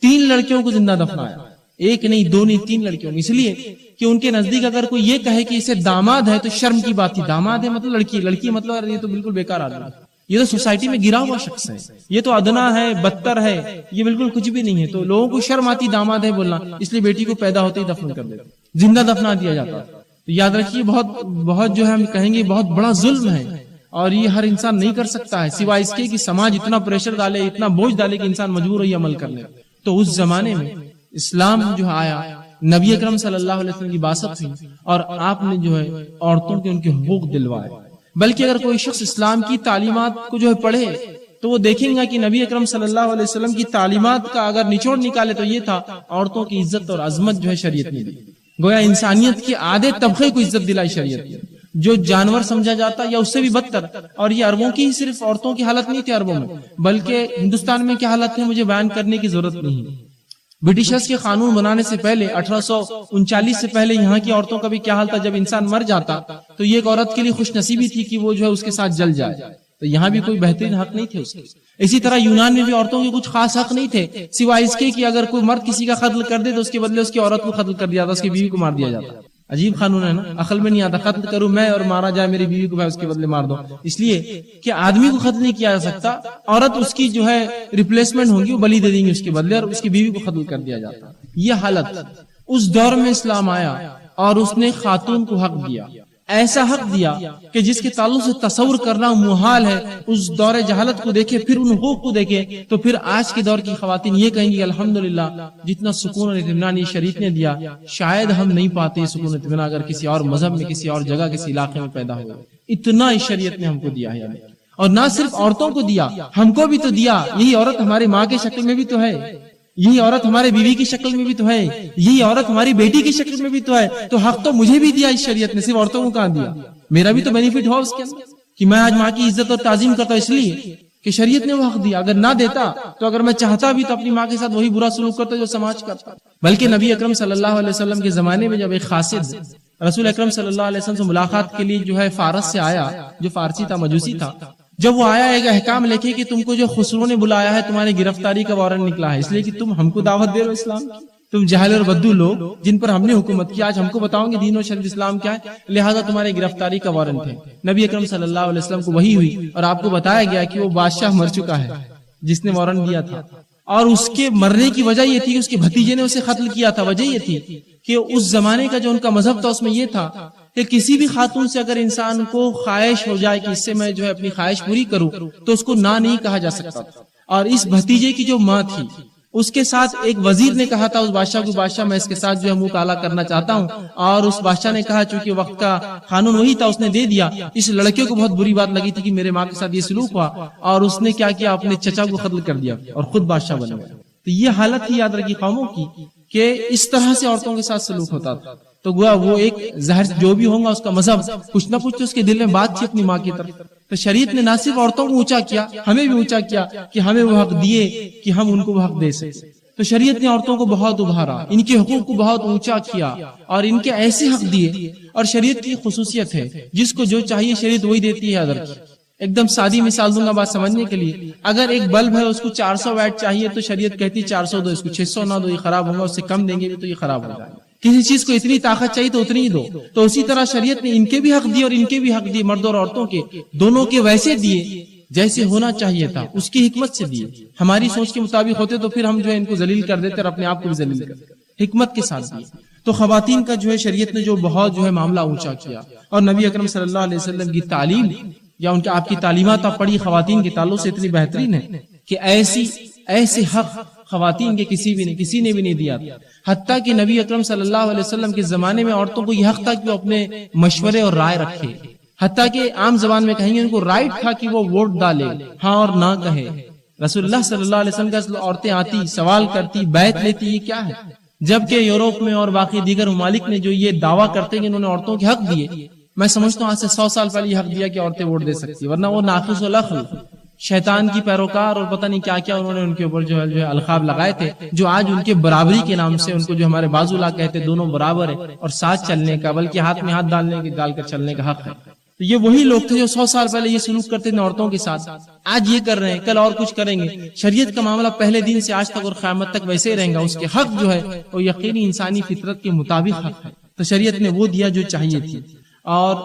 3 لڑکیوں کو زندہ دفنایا، ایک نہیں 2 نہیں 3 لڑکیوں. اس لیے کہ ان کے نزدیک اگر کوئی یہ کہے کہ اسے داماد ہے تو شرم کی بات تھی. داماد ہے مطلب لڑکی، لڑکی مطلب یہ تو بالکل بیکار آدمی، یہ تو سوسائٹی میں گرا ہوا شخص ہے، یہ تو ادنا ہے بدتر ہے، یہ بالکل کچھ بھی نہیں ہے. تو لوگوں کو شرم آتی داماد ہے بولنا، اس لیے بیٹی کو پیدا ہوتے ہی دفن کر دیتے، زندہ دفنا دیا جاتا. تو یاد رکھیے بہت جو ہے ہم کہیں گے بہت بڑا ظلم ہے اور یہ ہر انسان نہیں کر سکتا ہے سوائے اس کے کہ سماج اتنا پریشر ڈالے، اتنا بوجھ ڈالے کہ انسان مجبور ہو یہ عمل کرنے. تو اس زمانے میں اسلام جو آیا، نبی اکرم صلی اللہ علیہ وسلم کی بعثت ہوئی اور آپ نے جو ہے عورتوں کے ان کے حقوق دلوائے. بلکہ اگر کوئی شخص اسلام کی تعلیمات کو جو ہے پڑھے تو وہ دیکھیں گا کہ نبی اکرم صلی اللہ علیہ وسلم کی تعلیمات کا اگر نچوڑ نکالے تو یہ تھا عورتوں کی عزت اور عظمت جو ہے شریعت نے دی. گویا انسانیت کے آدھے طبقے کو عزت دلائی شریعت نے، جو جانور سمجھا جاتا یا اس سے بھی بدتر. اور یہ عربوں کی صرف عورتوں کی حالت نہیں تھی عربوں میں، بلکہ ہندوستان میں کیا حالت ہے مجھے بیان کرنے کی ضرورت نہیں. برٹشرز کے قانون بنانے سے پہلے 1839 سے پہلے یہاں کی عورتوں کا بھی کیا حال تھا. جب انسان مر جاتا تو یہ ایک عورت کے لیے خوش نصیبی تھی کہ وہ جو ہے اس کے ساتھ جل جائے. تو یہاں بھی کوئی بہترین حق نہیں تھے اس کے. اسی طرح یونان میں بھی عورتوں کے کچھ خاص حق نہیں تھے سوائے اس کے کہ اگر کوئی مرد کسی کا قتل کر دے تو اس کے بدلے اس کی عورت کو قتل کر دیا جاتا، اس کی بیوی کو مار دیا جاتا. عجیب قانون ہے نا، عقل میں نہیں آتا قتل کروں میں اور مارا جائے میری بیوی کو میں اس کے بدلے مار دوں، اس لیے کہ آدمی کو قتل نہیں کیا جا سکتا، عورت اس کی جو ہے ریپلیسمنٹ ہوگی، وہ بلی دے دیں گے اس کے بدلے اور اس کی بیوی کو قتل کر دیا جاتا۔ یہ حالت اس دور میں اسلام آیا اور اس نے خاتون کو حق دیا، ایسا حق دیا کہ جس کے تعلق سے تصور کرنا محال ہے۔ اس دور جہالت کو دیکھے، پھر ان حقوق کو دیکھے، تو پھر آج کے دور کی خواتین یہ کہیں گی الحمدللہ جتنا سکون اور اطمینان یہ شریعت نے دیا شاید ہم نہیں پاتے یہ سکون اور اطمینان اگر کسی اور مذہب میں، کسی اور جگہ، کسی علاقے میں پیدا ہو۔ اتنا اس شریعت نے ہم کو دیا ہے، اور نہ صرف عورتوں کو دیا، ہم کو بھی تو دیا۔ یہی عورت ہماری ماں کی شکل میں بھی تو ہے، یہی عورت ہمارے بیوی کی شکل میں بھی تو ہے، یہی عورت ہماری بیٹی کی شکل میں بھی تو ہے، تو حق تو مجھے بھی دیا اس شریعت نے، صرف عورتوں کو کہاں دیا؟ میرا بھی تو بینیفٹ ہوا اس کے اندر کہ میں آج ماں کی عزت اور تعظیم کرتا ہوں، اس لیے کہ شریعت نے وہ حق دیا۔ اگر نہ دیتا تو اگر میں چاہتا بھی تو اپنی ماں کے ساتھ وہی برا سلوک کرتا جو سماج کرتا۔ بلکہ نبی اکرم صلی اللہ علیہ وسلم کے زمانے میں جب ایک قاصد رسول اکرم صلی اللہ علیہ وسلم سے ملاقات کے لیے جو ہے فارس سے آیا، جو فارسی تھا، مجوسی تھا، جب وہ آیا ایک احکام لے کے کہ تم کو جو خسرو نے بلایا ہے، تمہاری گرفتاری کا وارنٹ نکلا ہے، اس لیے کہ تم ہم کو دعوت دے رہے ہو اسلام کی، تم جاہل اور بدو لوگ جن پر ہم نے حکومت کی، آج ہم کو بتاؤ گے دین و شریعت اسلام کیا ہے، لہذا تمہاری گرفتاری کا وارنٹ ہے۔ نبی اکرم صلی اللہ علیہ وسلم کو وحی ہوئی اور آپ کو بتایا گیا کہ وہ بادشاہ مر چکا ہے جس نے وارنٹ دیا تھا، اور اس کے مرنے کی وجہ یہ تھی کہ اس کے بھتیجے نے اسے قتل کیا تھا۔ وجہ یہ تھی کہ اس زمانے کا جو ان کا مذہب تھا اس میں یہ تھا کہ کسی بھی خاتون سے اگر انسان کو خواہش ہو جائے کہ اس سے میں جو ہے اپنی خواہش پوری کروں تو اس کو نہ نہیں کہا جا سکتا تھا۔ اور اس بھتیجے کی جو ماں تھی اس کے ساتھ ایک وزیر نے کہا تھا اس بادشاہ کو، بادشاہ میں اس کے ساتھ جو ہے منہ کالا کرنا چاہتا ہوں، اور اس بادشاہ نے کہا چونکہ وقت کا قانون وہی تھا اس نے دے دیا۔ اس لڑکے کو بہت بری بات لگی تھی کہ میرے ماں کے ساتھ یہ سلوک ہوا، اور اس نے کیا کیا، اپنے چچا کو قتل کر دیا اور خود بادشاہ بن گیا۔ تو یہ حالت تھی یاد رکھی قوموں کی کہ اس طرح سے عورتوں کے ساتھ سلوک ہوتا تھا۔ تو گویا وہ ایک ظاہر جو بھی ہوگا اس کا مذہب کچھ نہ کچھ تو اس کے دل میں بات تھی اپنی ماں کی طرف۔ تو شریعت نے نہ صرف عورتوں کو اونچا کیا، ہمیں بھی اونچا کیا کہ ہمیں وہ حق دیے کہ ہم ان کو وہ حق دے سکیں۔ تو شریعت نے عورتوں کو بہت ابھارا، ان کے حقوق کو بہت اونچا کیا اور ان کے ایسے حق دیے۔ اور شریعت کی خصوصیت ہے جس کو جو چاہیے شریعت وہی دیتی ہے ادر کی۔ ایک دم سادی مثال دوں گا بات سمجھنے کے لیے، اگر ایک بلب ہے اس کو 400 واٹ چاہیے تو شریعت کہتی 400 دو، اس کو 600 نہ دو، یہ خراب ہوگا، اس سے کم دیں گے بھی تو یہ خراب ہو جائے گا۔ کسی چیز کو اتنی طاقت چاہیے تو اتنی ہی دو۔ تو اسی طرح شریعت نے ان کے بھی حق دیے اور ان کے بھی حق دیے، مرد اور عورتوں کے دونوں کے ویسے دیے جیسے ہونا چاہیے تھا، اس کی حکمت سے دیے۔ ہماری سوچ کے مطابق ہوتے تو پھر ہم جو ہے ان کو ذلیل کر دیتے اور اپنے آپ کو بھی ذلیل کر دیتے، حکمت کے ساتھ دیے۔ تو خواتین کا جو ہے شریعت نے جو بہت جو ہے معاملہ اونچا کیا، اور نبی اکرم صلی اللہ علیہ وسلم کی تعلیم یا ان کے آپ کی تعلیمات آپ پڑھی خواتین کے تعلق سے اتنی بہترین ہے کہ ایسے حق خواتین کے کسی نے بھی نہیں دیا تھا۔ حتیٰ کہ نبی اکرم صلی اللہ علیہ وسلم کے زمانے میں عورتوں کو یہ حق تھا کہ وہ اپنے مشورے اور رائے رکھے، حتیٰ کہ عام زبان میں کہیں گے ان کو رائٹ تھا کہ وہ ووٹ ڈالے، ہاں اور نہ کہے۔ رسول اللہ صلی اللہ علیہ وسلم کا عورتیں آتی، سوال کرتی، بیعت لیتی، یہ کیا ہے؟ جبکہ یورپ میں اور باقی دیگر ممالک نے جو یہ دعویٰ کرتے ہیں کہ انہوں نے عورتوں کے حق دیے، میں سمجھتا ہوں آج سے 100 سال پہلے یہ حق دیا کہ عورتیں ووٹ دے سکتی، ورنہ وہ ناقص العقل شیطان کی پیروکار اور پتہ نہیں کیا کیا انہوں نے ان کے اوپر جو ہے القاب لگائے تھے، جو آج ان کے برابری کے نام سے ان کو جو ہمارے بازو لا کہتے دونوں برابر ہے اور ساتھ چلنے کا، بلکہ ہاتھ میں ہاتھ ڈال کر چلنے کا حق ہے۔ تو یہ وہی لوگ تھے جو 100 سال پہلے یہ سلوک کرتے تھے عورتوں کے ساتھ، آج یہ کر رہے ہیں، کل اور کچھ کریں گے۔ شریعت کا معاملہ پہلے دن سے آج تک اور قیامت تک ویسے ہی رہیں گا، اس کے حق جو ہے وہ یقینی انسانی فطرت کے مطابق حق ہے۔ تو شریعت نے وہ دیا جو چاہیے تھی، اور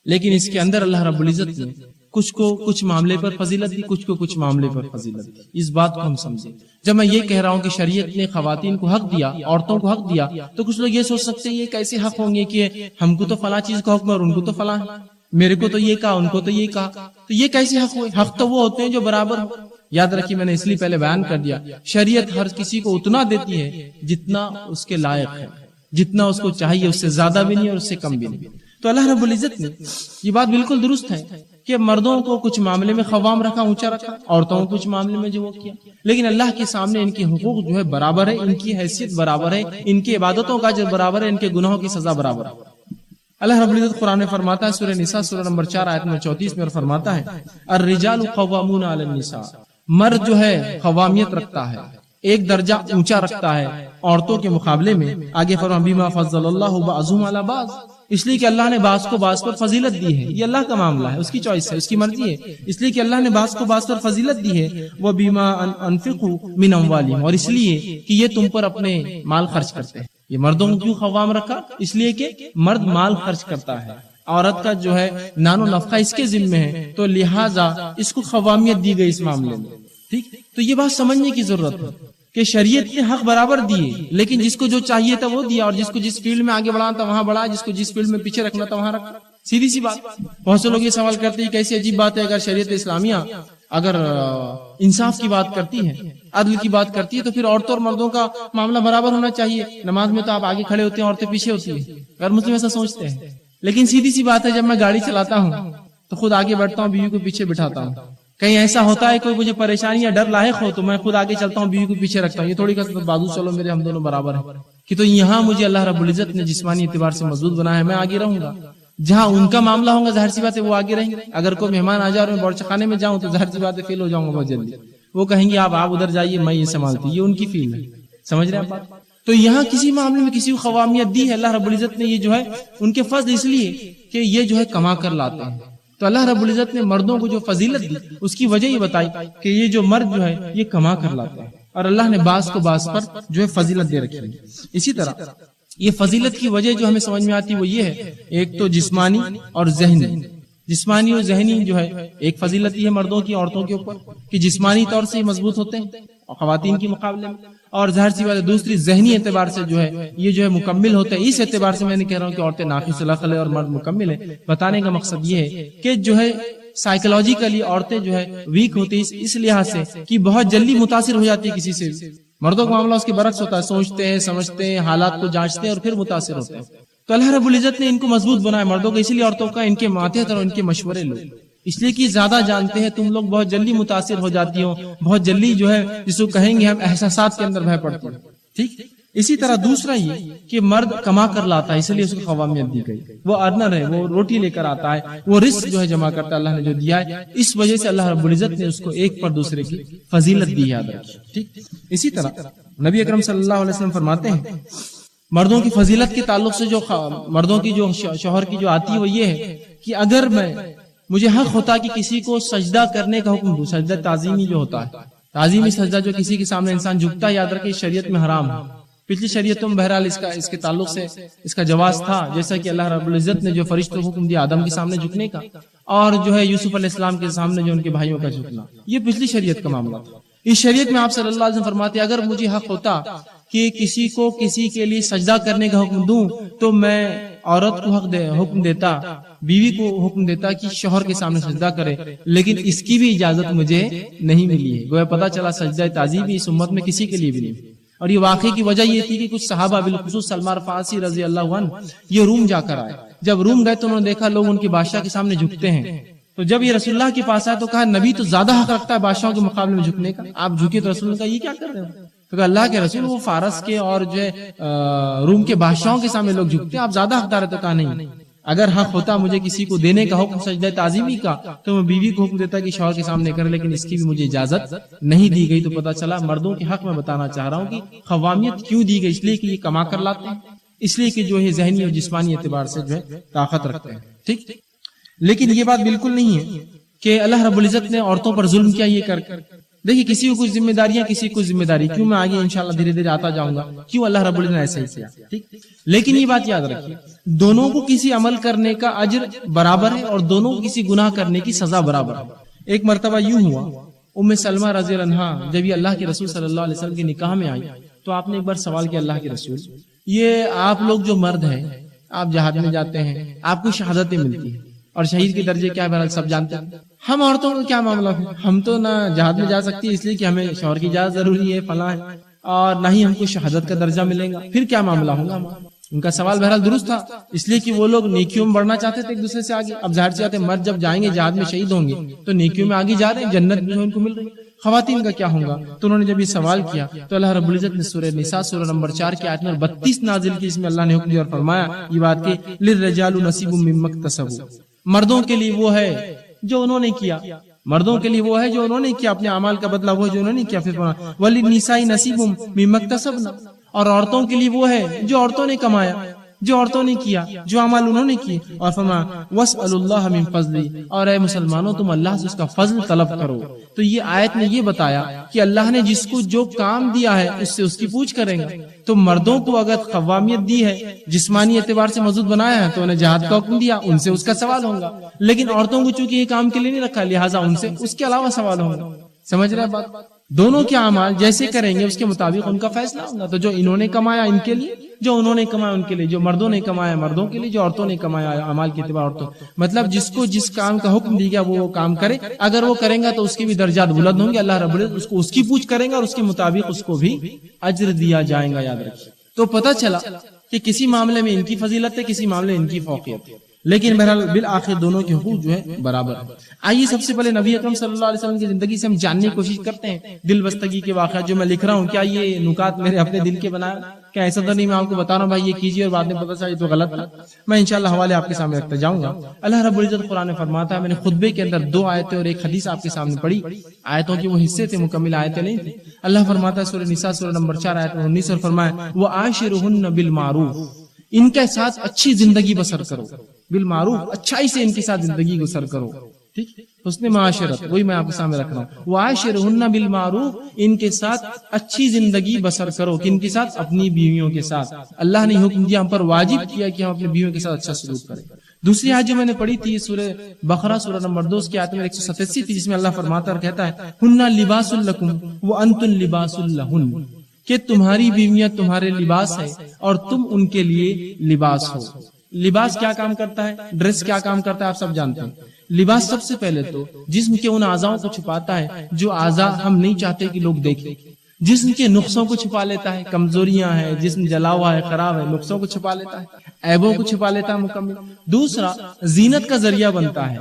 لیکن اس کے اندر اللہ رب العزت نے کچھ کو کچھ معاملے پر فضیلت دی، کچھ کو کچھ معاملے پر فضیلت دی۔ اس بات کو ہم سمجھیں۔ جب میں یہ کہہ رہا ہوں کہ شریعت نے خواتین کو حق دیا، عورتوں کو حق دیا، تو کچھ لوگ یہ سوچ سکتے ہیں یہ کیسے حق ہوں گے کہ ہم کو تو فلاں چیز کا حکم ہے اور ان کو تو فلاں ہے، میرے کو تو یہ کہا ان کو تو یہ کہا، تو یہ کیسے حق ہوئے؟ حق تو وہ ہوتے ہیں جو برابر ہو۔ یاد رکھیے میں نے اس لیے پہلے بیان کر دیا، شریعت ہر کسی کو اتنا دیتی ہے جتنا اس کے لائق ہے، جتنا اس کو چاہیے، اس سے زیادہ بھی نہیں اور اس سے کم بھی نہیں۔ تو اللہ رب العزت نے یہ بات بالکل درست ہے کہ مردوں کو کچھ معاملے میں قوام رکھا، اونچا رکھا، عورتوں کو کچھ معاملے میں جو وہ کیا، لیکن اللہ کے سامنے ان کے حقوق جو ہے برابر ہے، ان کی حیثیت برابر ہے، ان کی عبادتوں کا جو برابر ہے، ان کے گناہوں کی سزا برابر ہے۔ اللہ رب العزت قرآن میں فرماتا ہے سورہ نساء سورہ نمبر 4 آیت نمبر 34 میں، اور فرماتا ہے الرجال قوامون علی النساء، مرد جو ہے قوامیت رکھتا ہے، ایک درجہ اونچا رکھتا ہے عورتوں کے مقابلے میں۔ آگے فرمایا بما فضل اللہ بعضهم علی بعض، اس لیے کہ اللہ نے بعض کو بعض پر فضیلت دی ہے، یہ اللہ کا معاملہ ہے، اس کی چوائس ہے، اس کی مرضی ہے، اس لیے کہ اللہ نے بعض کو بعض پر فضیلت دی ہے۔ وَبِمَا أَنفِقُوا مِنْ أَمْوَالِهِمْ، اور اس لیے کہ یہ تم پر اپنے مال خرچ کرتے ہیں، یہ مردوں کو کیوں قوام رکھا؟ اس لیے کہ مرد مال خرچ کرتا ہے، عورت کا جو ہے نان و نفقہ اس کے ذمہ ہے، تو لہٰذا اس کو قوامیت دی گئی اس معاملے میں. ٹھیک، تو یہ بات سمجھنے کی ضرورت ہے کہ شریعت نے حق برابر دیے، لیکن جس کو جو چاہیے تھا وہ دیا، اور جس کو جس فیلڈ میں آگے بڑھانا تھا وہاں بڑھا، جس کو جس فیلڈ میں پیچھے رکھنا تھا وہاں رکھا. سیدھی سی بات. بہت سے لوگ یہ سوال کرتے ہیں کیسی عجیب بات ہے، اگر شریعت اسلامیہ اگر انصاف کی بات کرتی ہے، عدل کی بات کرتی ہے، تو پھر عورتوں اور مردوں کا معاملہ برابر ہونا چاہیے. نماز میں تو آپ آگے کھڑے ہوتے ہیں، عورتیں پیچھے ہوتی ہیں. غیر مسلم ایسا سوچتے ہیں، لیکن سیدھی سی بات ہے، جب میں گاڑی چلاتا ہوں تو خود آگے بیٹھتا ہوں، بیوی کو پیچھے بٹھاتا ہوں. کہیں ایسا ہوتا ہے کوئی مجھے پریشانی یا ڈر لاحق ہو تو میں خود آگے چلتا ہوں، بیوی کو پیچھے رکھتا ہوں. یہ تھوڑی کہ بازو چلو میرے ہم دونوں برابر ہیں، کہ تو یہاں مجھے اللہ رب العزت نے جسمانی اعتبار سے مضبوط بنایا ہے، میں آگے رہوں گا. جہاں ان کا معاملہ ہوگا ظاہر سی بات ہے وہ آگے رہیں گے. اگر کوئی مہمان آ جائے اور میں باورچی خانے میں جاؤں تو ظاہر سی بات ہے فیل ہو جاؤں گا بہت جلدی. وہ کہیں گے آپ ادھر جائیے، میں یہ سنبھالتی. یہ ان کی فیل ہے. سمجھ رہے ہیں آپ بات؟ تو یہاں کسی معاملے میں کسی کو قوامیت دی ہے اللہ رب العزت نے. یہ جو ہے ان کے فضل اس لیے کہ یہ جو ہے کما کر لاتے ہیں. تو اللہ رب العزت نے مردوں کو جو فضیلت دی اس کی وجہ یہ بتائی کہ یہ جو مرد جو ہے یہ کما کر لاتا ہے، اور اللہ نے بعض کو بعض پر جو ہے فضیلت دے رکھی ہے. اسی طرح یہ فضیلت کی وجہ جو ہمیں سمجھ میں آتی وہ یہ ہے، ایک تو جسمانی اور ذہنی. جسمانی اور ذہنی جو ہے ایک فضیلت یہ ہے مردوں کی عورتوں کے اوپر کہ جسمانی طور سے مضبوط ہوتے ہیں اور خواتین کے مقابلے میں، اور ظاہر سی بات ہے دوسری ذہنی اعتبار سے جو ہے یہ جو ہے مکمل ہوتے ہیں. اس اعتبار سے میں نے کہہ رہا ہوں کہ عورتیں ناقص العقل ہے اور مرد مکمل ہے. بتانے کا مقصد یہ ہے کہ جو ہے سائیکولوجیکلی عورتیں جو ہے ویک ہوتی ہے اس لحاظ سے کہ بہت جلدی متاثر ہو جاتی ہے کسی سے. مردوں کا معاملہ اس کے برعکس ہوتا ہے، سوچتے ہیں، سمجھتے ہیں، حالات کو جانچتے ہیں اور پھر متاثر ہوتے ہیں. تو اللہ رب العزت نے ان کو مضبوط بنایا مردوں کو، اسی لیے عورتوں کا ان کے ماتحت اور ان کے مشورے لو، اس لیے کہ زیادہ جانتے ہیں. تم لوگ بہت جلدی متاثر ہو جاتی ہو، بہت جلدی جو ہے جس کو کہیں گے ہم احساسات کے اندر بہ پڑتے ہیں. ٹھیک. اسی طرح دوسرا یہ کہ مرد کما کر لاتا ہے، اس لیے اس کو قوامیت دی گئی. وہ ارنر ہے، وہ روٹی لے کر آتا ہے، وہ رزق جو ہے جمع کرتا ہے، اللہ نے جو دیا ہے. اس وجہ سے اللہ رب العزت نے اس کو ایک پر دوسرے کی فضیلت دی، یاد رکھیے. ٹھیک. اسی طرح نبی اکرم صلی اللہ علیہ وسلم فرماتے ہیں مردوں کی فضیلت کے تعلق سے جو مردوں کی جو شوہر کی جو آتی ہے وہ یہ ہے کہ اگر مجھے حق ہوتا کہ کسی کو سجدہ کرنے کا حکم دوں، سجدہ تعظیمی جو ہوتا ہے، تعظیمی سجدہ جو کسی کے سامنے انسان جھکتا ہے، یاد رکھے شریعت میں حرام ہے. پچھلی شریعتوں میں بہرحال اس کے تعلق سے اس کا جواز تھا، جیسا کہ اللہ رب العزت نے جو فرشتوں کو حکم دیا آدم کے سامنے جھکنے کا، اور جو ہے یوسف علیہ السلام کے سامنے جو ان کے بھائیوں کا جھکنا، یہ پچھلی شریعت کا معاملہ تھا. اس شریعت میں آپ صلی اللہ علیہ وسلم فرماتے ہیں اگر مجھے حق ہوتا کہ کسی کو کسی کے لیے سجدہ کرنے کا حکم دوں تو میں عورت کو حکم دیتا، بیوی کو حکم دیتا کہ شوہر کے سامنے سجدہ کرے، لیکن اس کی بھی اجازت مجھے نہیں ملی ہے. گویا پتہ چلا سجدہ تعظیمی اس امت میں کسی کے لیے بھی نہیں. اور یہ واقعے کی وجہ یہ تھی کہ کچھ صحابہ بالخصوص سلمان فارسی رضی اللہ عنہ یہ روم جا کر آئے. جب روم گئے تو انہوں نے دیکھا لوگ ان کے بادشاہ کے سامنے جھکتے ہیں. تو جب یہ رسول اللہ کے پاس آیا تو کہا نبی تو زیادہ حق رکھتا ہے بادشاہوں کے مقابلے میں جھکنے کا، آپ جھکے. تو رسول نے کہا یہ کیا کر رہے ہیں؟ تو کہا اللہ کے رسول وہ فارس کے اور جو ہے روم کے بادشاہوں کے سامنے لوگ جھکتے ہیں، آپ زیادہ حقدار ہے. تو کہا نہیں، اگر حق ہوتا مجھے کسی کو دینے کا حکم سجدہ تعظیمی کا تو میں بیوی کو حکم دیتا کہ شوہر کے سامنے کرے، لیکن اس کی بھی مجھے اجازت نہیں دی گئی. تو پتہ چلا مردوں کے حق میں بتانا چاہ رہا ہوں کہ قوامیت کیوں دی گئی، اس لیے کہ یہ کما کر لاتے ہیں، اس لیے کہ جو ہے ذہنی اور جسمانی اعتبار سے جو ہے طاقت رکھتے ہیں. ٹھیک. لیکن یہ بات بالکل نہیں ہے کہ اللہ رب العزت نے عورتوں پر ظلم کیا. یہ کر دیکھیے کسی کو کچھ ذمہ داریاں، کسی کو ذمہ داری کیوں، میں آگے انشاءاللہ دھیرے دھیرے آتا جاؤں گا کیوں اللہ رب العزت نے ایسا ہی کیا. ٹھیک. لیکن یہ بات یاد رکھیے دونوں کو کسی عمل کرنے کا اجر برابر ہے اور دونوں کو کسی گناہ کرنے کی سزا برابر ہے. ایک مرتبہ یوں ہوا ام سلمہ رضی اللہ عنہا جب یہ اللہ کے رسول صلی اللہ علیہ وسلم کے نکاح میں آئی تو آپ نے ایک بار سوال کیا اللہ کے رسول یہ آپ لوگ جو مرد ہیں آپ جہاد میں جاتے ہیں آپ کو شہادتیں ملتی ہیں اور شہید کے درجے کیا ہے سب جانتے ہیں، ہم عورتوں کا کیا معاملہ ہے؟ ہم تو نہ جہاد میں جا سکتی اس لیے کہ ہمیں شوہر کی اجازت ضروری ہے فلاں ہے، اور نہ ہی ہم کو شہادت کا درجہ ملے گا، پھر کیا معاملہ ہوگا؟ ان کا سوال بہرحال درست تھا، اس لیے کہ وہ لوگ نیکیوں میں بڑھنا چاہتے تھے ایک دوسرے سے آگے. اب ظاہر سی بات ہے مرد جب جائیں گے جہاد میں شہید ہوں گے تو نیکیوں میں آگے جا رہے ہیں، جنت جو ان کو مل رہی ہے. خواتین کا کیا ہوگا؟ تو انہوں نے جب یہ سوال کیا تو اللہ رب العزت نے سورہ نساء سورہ نمبر 4 کی آیت نمبر 32 نازل کی، اس میں اللہ نے حکم دیا اور فرمایا یہ بات کہ للرجال نصیب مما اکتسبوا، مردوں کے لیے وہ ہے جو انہوں نے کیا، مردوں کے لیے وہ ہے جو انہوں نے کیا، اپنے اعمال کا بدلہ وہ جو انہوں نے کیا. پھر فرمایا وللنساء نصیب مما اکتسبن، اور عورتوں کے لیے وہ ہے جو عورتوں نے کمایا. جو عورتوں نے کیا، جو اعمال انہوں نے کیے، اور فرمایا وَاسْأَلُوا اللَّهَ مِن فَضْلِهِ، اور اے مسلمانوں تم اللہ سے اس کا فضل طلب کرو۔ تو یہ آیت نے یہ بتایا کہ اللہ نے جس کو جو کام دیا ہے اس سے اس کی پوچھ کریں گا۔ تو مردوں کو اگر قوامیت دی ہے، جسمانی اعتبار سے مضبوط بنایا ہے، تو انہیں جہاد کا حکم دیا، ان سے اس کا سوال ہوگا۔ لیکن عورتوں کو چونکہ یہ کام کے لیے نہیں رکھا، لہٰذا ان سے اس کے علاوہ سوال ہوگا۔ سمجھ رہے بات؟ دونوں کے اعمال جیسے کریں گے اس کے مطابق ان کا فیصلہ ہوگا۔ تو جو انہوں نے کمایا ان کے لیے، جو انہوں نے کمایا ان کے لیے، جو مردوں نے کمایا مردوں کے لیے، جو عورتوں نے کمایا اعمال کے اعتبار عورتوں، مطلب جس کو جس کام کا حکم دیا گیا وہ کام کرے۔ اگر وہ کریں گا تو اس کے بھی درجات بلند ہوں گے، اللہ رب العزت اس کو اس کی پوچھ کریں گا اور اس کے مطابق اس کو بھی اجر دیا جائے گا، یاد رکھیے۔ تو پتہ چلا کہ کسی معاملے میں ان کی فضیلت ہے، کسی معاملے میں ان کی فوقیت ہے، لیکن بہرحال بالآخر دونوں کے حقوق جو ہے برابر ہے۔ آئیے سب سے پہلے نبی اکرم صلی اللہ علیہ وسلم کی زندگی سے ہم جاننے کی کوشش کرتے ہیں دل بستگی کے واقعات جو میں لکھ رہا ہوں۔ کیا یہ نکات میرے اپنے دل کے بنائے؟ کیا ایسا تو نہیں میں آپ کو بتا رہا ہوں بھائی یہ کیجیے اور بعد میں پتہ چلا یہ تو غلط ہے؟ میں انشاءاللہ حوالے آپ کے سامنے رکھتا جاؤں گا۔ اللہ رب العزت قرآن فرماتا ہے، میں نے خطبے کے اندر 2 آیتیں اور ایک حدیث آپ کے سامنے پڑھی، آیتوں کے وہ حصے تھے، مکمل آیتیں نہیں تھیں۔ اللہ فرماتا ہے سورہ نساء سورہ نمبر 4 آیت 19 اور فرمایا وَعَاشِرُهُنَّ بِالْمَعْرُوفِ، ان کے ساتھ اچھی زندگی بسر کرو، بالمعروف اچھائی سے ان کے ساتھ زندگی بسر کرو، ٹھیک، حسن معاشرت، وہی میں آپ کے سامنے رکھ رہا ہوں۔ وَعَاشِرُهُنَّ بِالْمَعْرُوفِ، ان کے ساتھ اچھی زندگی بسر کرو، کن کے ساتھ؟ اپنی بیویوں کے ساتھ۔ اللہ نے حکم دیا، ہم پر واجب کیا کہ ہم اپنی بیویوں کے ساتھ اچھا سلوک کریں۔ دوسری آیت جو میں نے پڑھی تھی سورہ بقرہ سورہ نمبر 2 کی آیت نمبر 187 تھی، جس میں اللہ فرماتا اور کہتا ہے ہن لباس لکم وانتم لباس لہن، کہ تمہاری بیویاں تمہارے لباس ہے اور تم ان کے لیے لباس ہو۔ لباس کیا کام کرتا ہے؟ ڈریس کیا کام کرتا ہے آپ سب جانتے ہیں۔ لباس سب سے پہلے تو جسم کے ان اعضاء کو چھپاتا ہے جو اعضاء ہم نہیں چاہتے کہ لوگ دیکھیں، جسم کے نقصوں کو چھپا لیتا ہے، کمزوریاں ہیں، جسم جلا ہوا ہے، خراب ہے، نقصوں کو چھپا لیتا ہے، عیبوں کو چھپا لیتا ہے مکمل۔ دوسرا زینت کا ذریعہ بنتا ہے،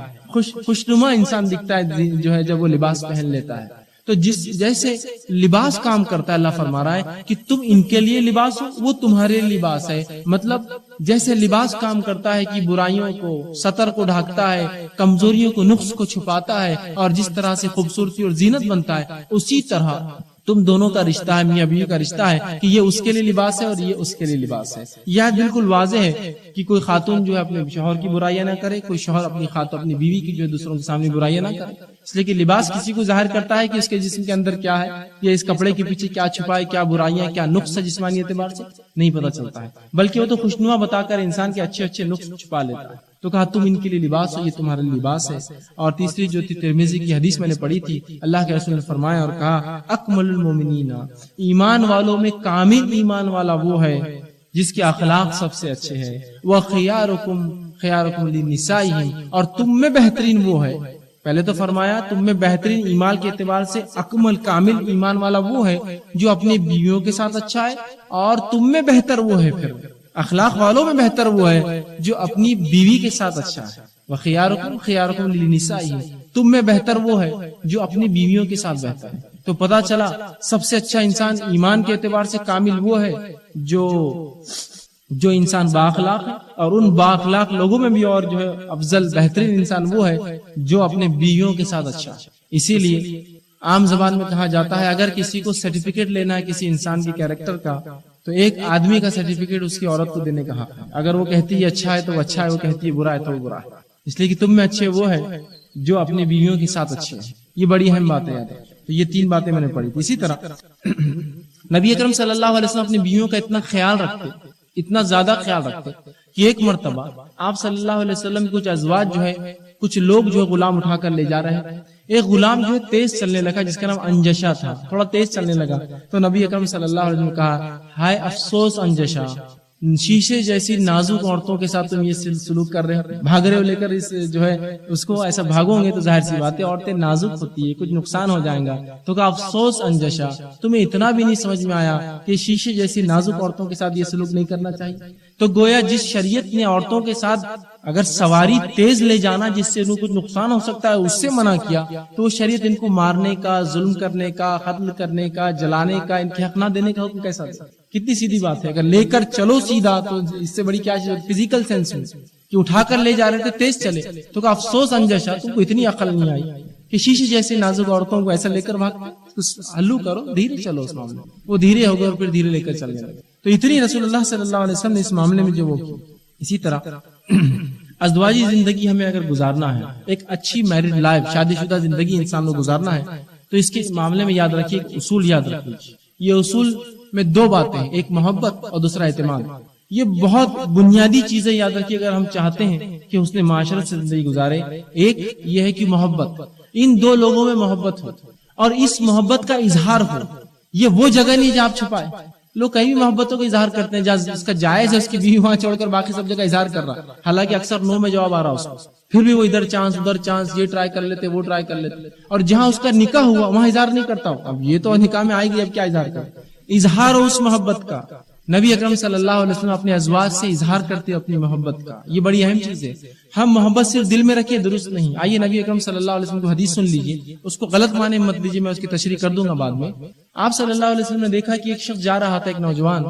خوشنما انسان دکھتا ہے جو ہے جب وہ لباس پہن لیتا ہے۔ تو جیسے لباس کام کرتا ہے، اللہ فرما رہا ہے کہ تم ان کے لیے لباس ہو، وہ تمہارے لباس ہے۔ مطلب جیسے لباس کام کرتا ہے کہ برائیوں کو، سطر کو ڈھانکتا ہے، کمزوریوں کو، نقص کو چھپاتا ہے، اور جس طرح سے خوبصورتی اور زینت بنتا ہے، اسی طرح تم دونوں کا رشتہ ہے، میاں بیوی کا رشتہ ہے کہ یہ اس کے لیے لباس ہے اور یہ اس کے لیے لباس ہے۔ یہ بالکل واضح ہے کہ کوئی خاتون جو ہے اپنے شوہر کی برائیاں نہ کرے، کوئی شوہر اپنی بیوی کی جو ہے دوسروں کے سامنے برائیاں نہ کرے، اس لیے کہ لباس کسی کو ظاہر کرتا ہے کہ اس کے جسم کے اندر کیا ہے، یا اس کپڑے کے پیچھے کیا چھپا ہے، کیا برائیاں، کیا نقص ہے، جسمانی اعتبار سے نہیں پتہ چلتا ہے، بلکہ وہ تو خوشنما بتا کر انسان کے اچھے اچھے نقص چھپا لیتا ہے۔ تو کہا تم ان کے لیے لباس ہو، یہ تمہارے لباس ہے۔ اور تیسری جو تھی ترمذی کی حدیث میں نے پڑھی تھی، اللہ کے رسول نے فرمایا اور کہا اکمل المومنین، ایمان والوں میں کامل ایمان والا وہ ہے جس کے اخلاق سب سے اچھے ہیں، وخیارکم خیارکم لنسائہم، اور تم میں بہترین وہ ہے۔ پہلے تو فرمایا تم میں بہترین ایمان کے اعتبار سے اکمل کامل ایمان والا وہ ہے جو اپنی بیویوں کے ساتھ اچھا ہے، اور تم میں بہتر وہ ہے، پھر اخلاق والوں میں بہتر وہ ہے جو اپنی بیوی کے ساتھ اچھا ہے۔ وخیارکم خیارکم لنسائہم، تم میں بہتر وہ ہے جو اپنی بیویوں کے ساتھ بہتر ہے۔ تو پتا چلا سب سے اچھا انسان ایمان کے اعتبار سے کامل وہ ہے جو انسان بااخلاق ہے، اور ان بااخلاق لوگوں میں بھی اور جو ہے افضل بہترین انسان وہ ہے جو اپنے بیویوں کے ساتھ اچھا ہے۔ اسی لیے عام زبان میں کہا جاتا ہے اگر کسی کو سرٹیفکیٹ لینا ہے کسی انسان کی کیریکٹر کا، تو ایک آدمی کا سرٹیفکیٹ اس کی عورت کو دینے کا حق ہے۔ اگر وہ کہتی ہے اچھا ہے تو وہ اچھا ہے، وہ کہتی ہے برا ہے تو وہ برا ہے، اس لیے کہ تم میں اچھے وہ ہے جو اپنی بیویوں کے ساتھ اچھے ہیں۔ یہ بڑی اہم بات ہے یاد ہے۔ تو یہ 3 باتیں میں نے پڑھی تھی۔ اسی طرح نبی اکرم صلی اللہ علیہ وسلم اپنی بیویوں کا اتنا خیال رکھتے، اتنا زیادہ خیال رکھتے کہ ایک مرتبہ آپ صلی اللہ علیہ وسلم کچھ ازواج جو ہے، کچھ لوگ جو ہے غلام اٹھا کر لے جا رہے ہیں، ایک غلام جو ہے تیز چلنے لگا جس کا نام انجشا تھا، تھوڑا تیز چلنے لگا، تو نبی اکرم صلی اللہ علیہ وسلم نے کہا ہائے افسوس انجشا، شیشے جیسی نازک عورتوں کے ساتھ تم یہ سلوک کر رہے ہو، بھاگ رہے ہو لے کر جو ہے اس کو، ایسا بھاگو گے تو ظاہر سی بات ہے عورتیں نازک ہوتی ہے، کچھ نقصان ہو جائے گا۔ تو کہا افسوس انجشا، تمہیں اتنا بھی نہیں سمجھ میں آیا کہ شیشے جیسی نازک عورتوں کے ساتھ یہ سلوک نہیں کرنا چاہیے۔ تو گویا جس شریعت نے عورتوں کے ساتھ اگر سواری تیز لے جانا جس سے انہیں کچھ نقصان ہو سکتا ہے اس سے منع کیا، تو وہ شریعت ان کو مارنے کا، ظلم کرنے کا، قتل کرنے کا، جلانے کا، ان کے حق نہ دینے کا حکم کیسا دے؟ کتنی سیدھی بات ہے۔ اگر لے کر چلو سیدھا تو اس سے بڑی کیا چیز؟ فزیکل سینس میں کہ اٹھا کر لے جا رہے تھے تیز چلے، تو کہا افسوس انجشا، تم کو اتنی عقل نہیں آئی کہ شیشے جیسے نازک عورتوں کو ایسا لے کر بھاگتے، ہلو کرو، دھیرے چلو، اس معاملے وہ دھیرے ہو گئے اور پھر دھیرے لے کر چلنے لگے۔ تو اتنی رسول اللہ صلی اللہ علیہ وسلم نے اس معاملے میں جو وہ کی. اسی طرح ازدواجی زندگی ہمیں اگر گزارنا ہے، ایک اچھی میرڈ لائف، شادی شدہ زندگی انسان کو گزارنا ہے، تو اس کے معاملے میں یاد رکھیے، اصول یاد رکھیے. یہ اصول میں دو باتیں، ایک محبت اور دوسرا اعتماد. یہ بہت بنیادی چیزیں یاد رکھیے اگر ہم چاہتے ہیں کہ اس نے معاشرت سے زندگی گزارے. ایک یہ ہے کہ محبت، ان دو لوگوں میں محبت ہو اور اس محبت کا اظہار ہو. یہ وہ جگہ نہیں جہاں آپ چھپائے. لوگ کہیں بھی محبتوں کا اظہار کرتے ہیں، اس کا جائز ہے، اس کی بیوی وہاں چھوڑ کر باقی سب جگہ اظہار کر رہا ہے، حالانکہ اکثر نو میں جواب آ رہا اس کو، پھر بھی وہ ادھر چانس ادھر چانس، یہ ٹرائی کر لیتے وہ ٹرائی کر لیتے، اور جہاں اس کا نکاح ہوا وہاں اظہار نہیں کرتا. اب یہ تو نکاح میں آئے گی، اب کیا اظہار کرے؟ اظہار ہو اس محبت کا. نبی اکرم صلی اللہ علیہ وسلم اپنے ازواج سے اظہار کرتے اپنی محبت کا. یہ بڑی اہم چیز ہے. ہم محبت صرف دل میں رکھے درست نہیں. آئیے نبی اکرم صلی اللہ علیہ وسلم کو حدیث سن لیجیے، اس کو غلط معنی مت لیجیے، میں اس کی تشریح کر دوں گا بعد میں. آپ صلی اللہ علیہ وسلم نے دیکھا کہ ایک شخص جا رہا تھا، ایک نوجوان،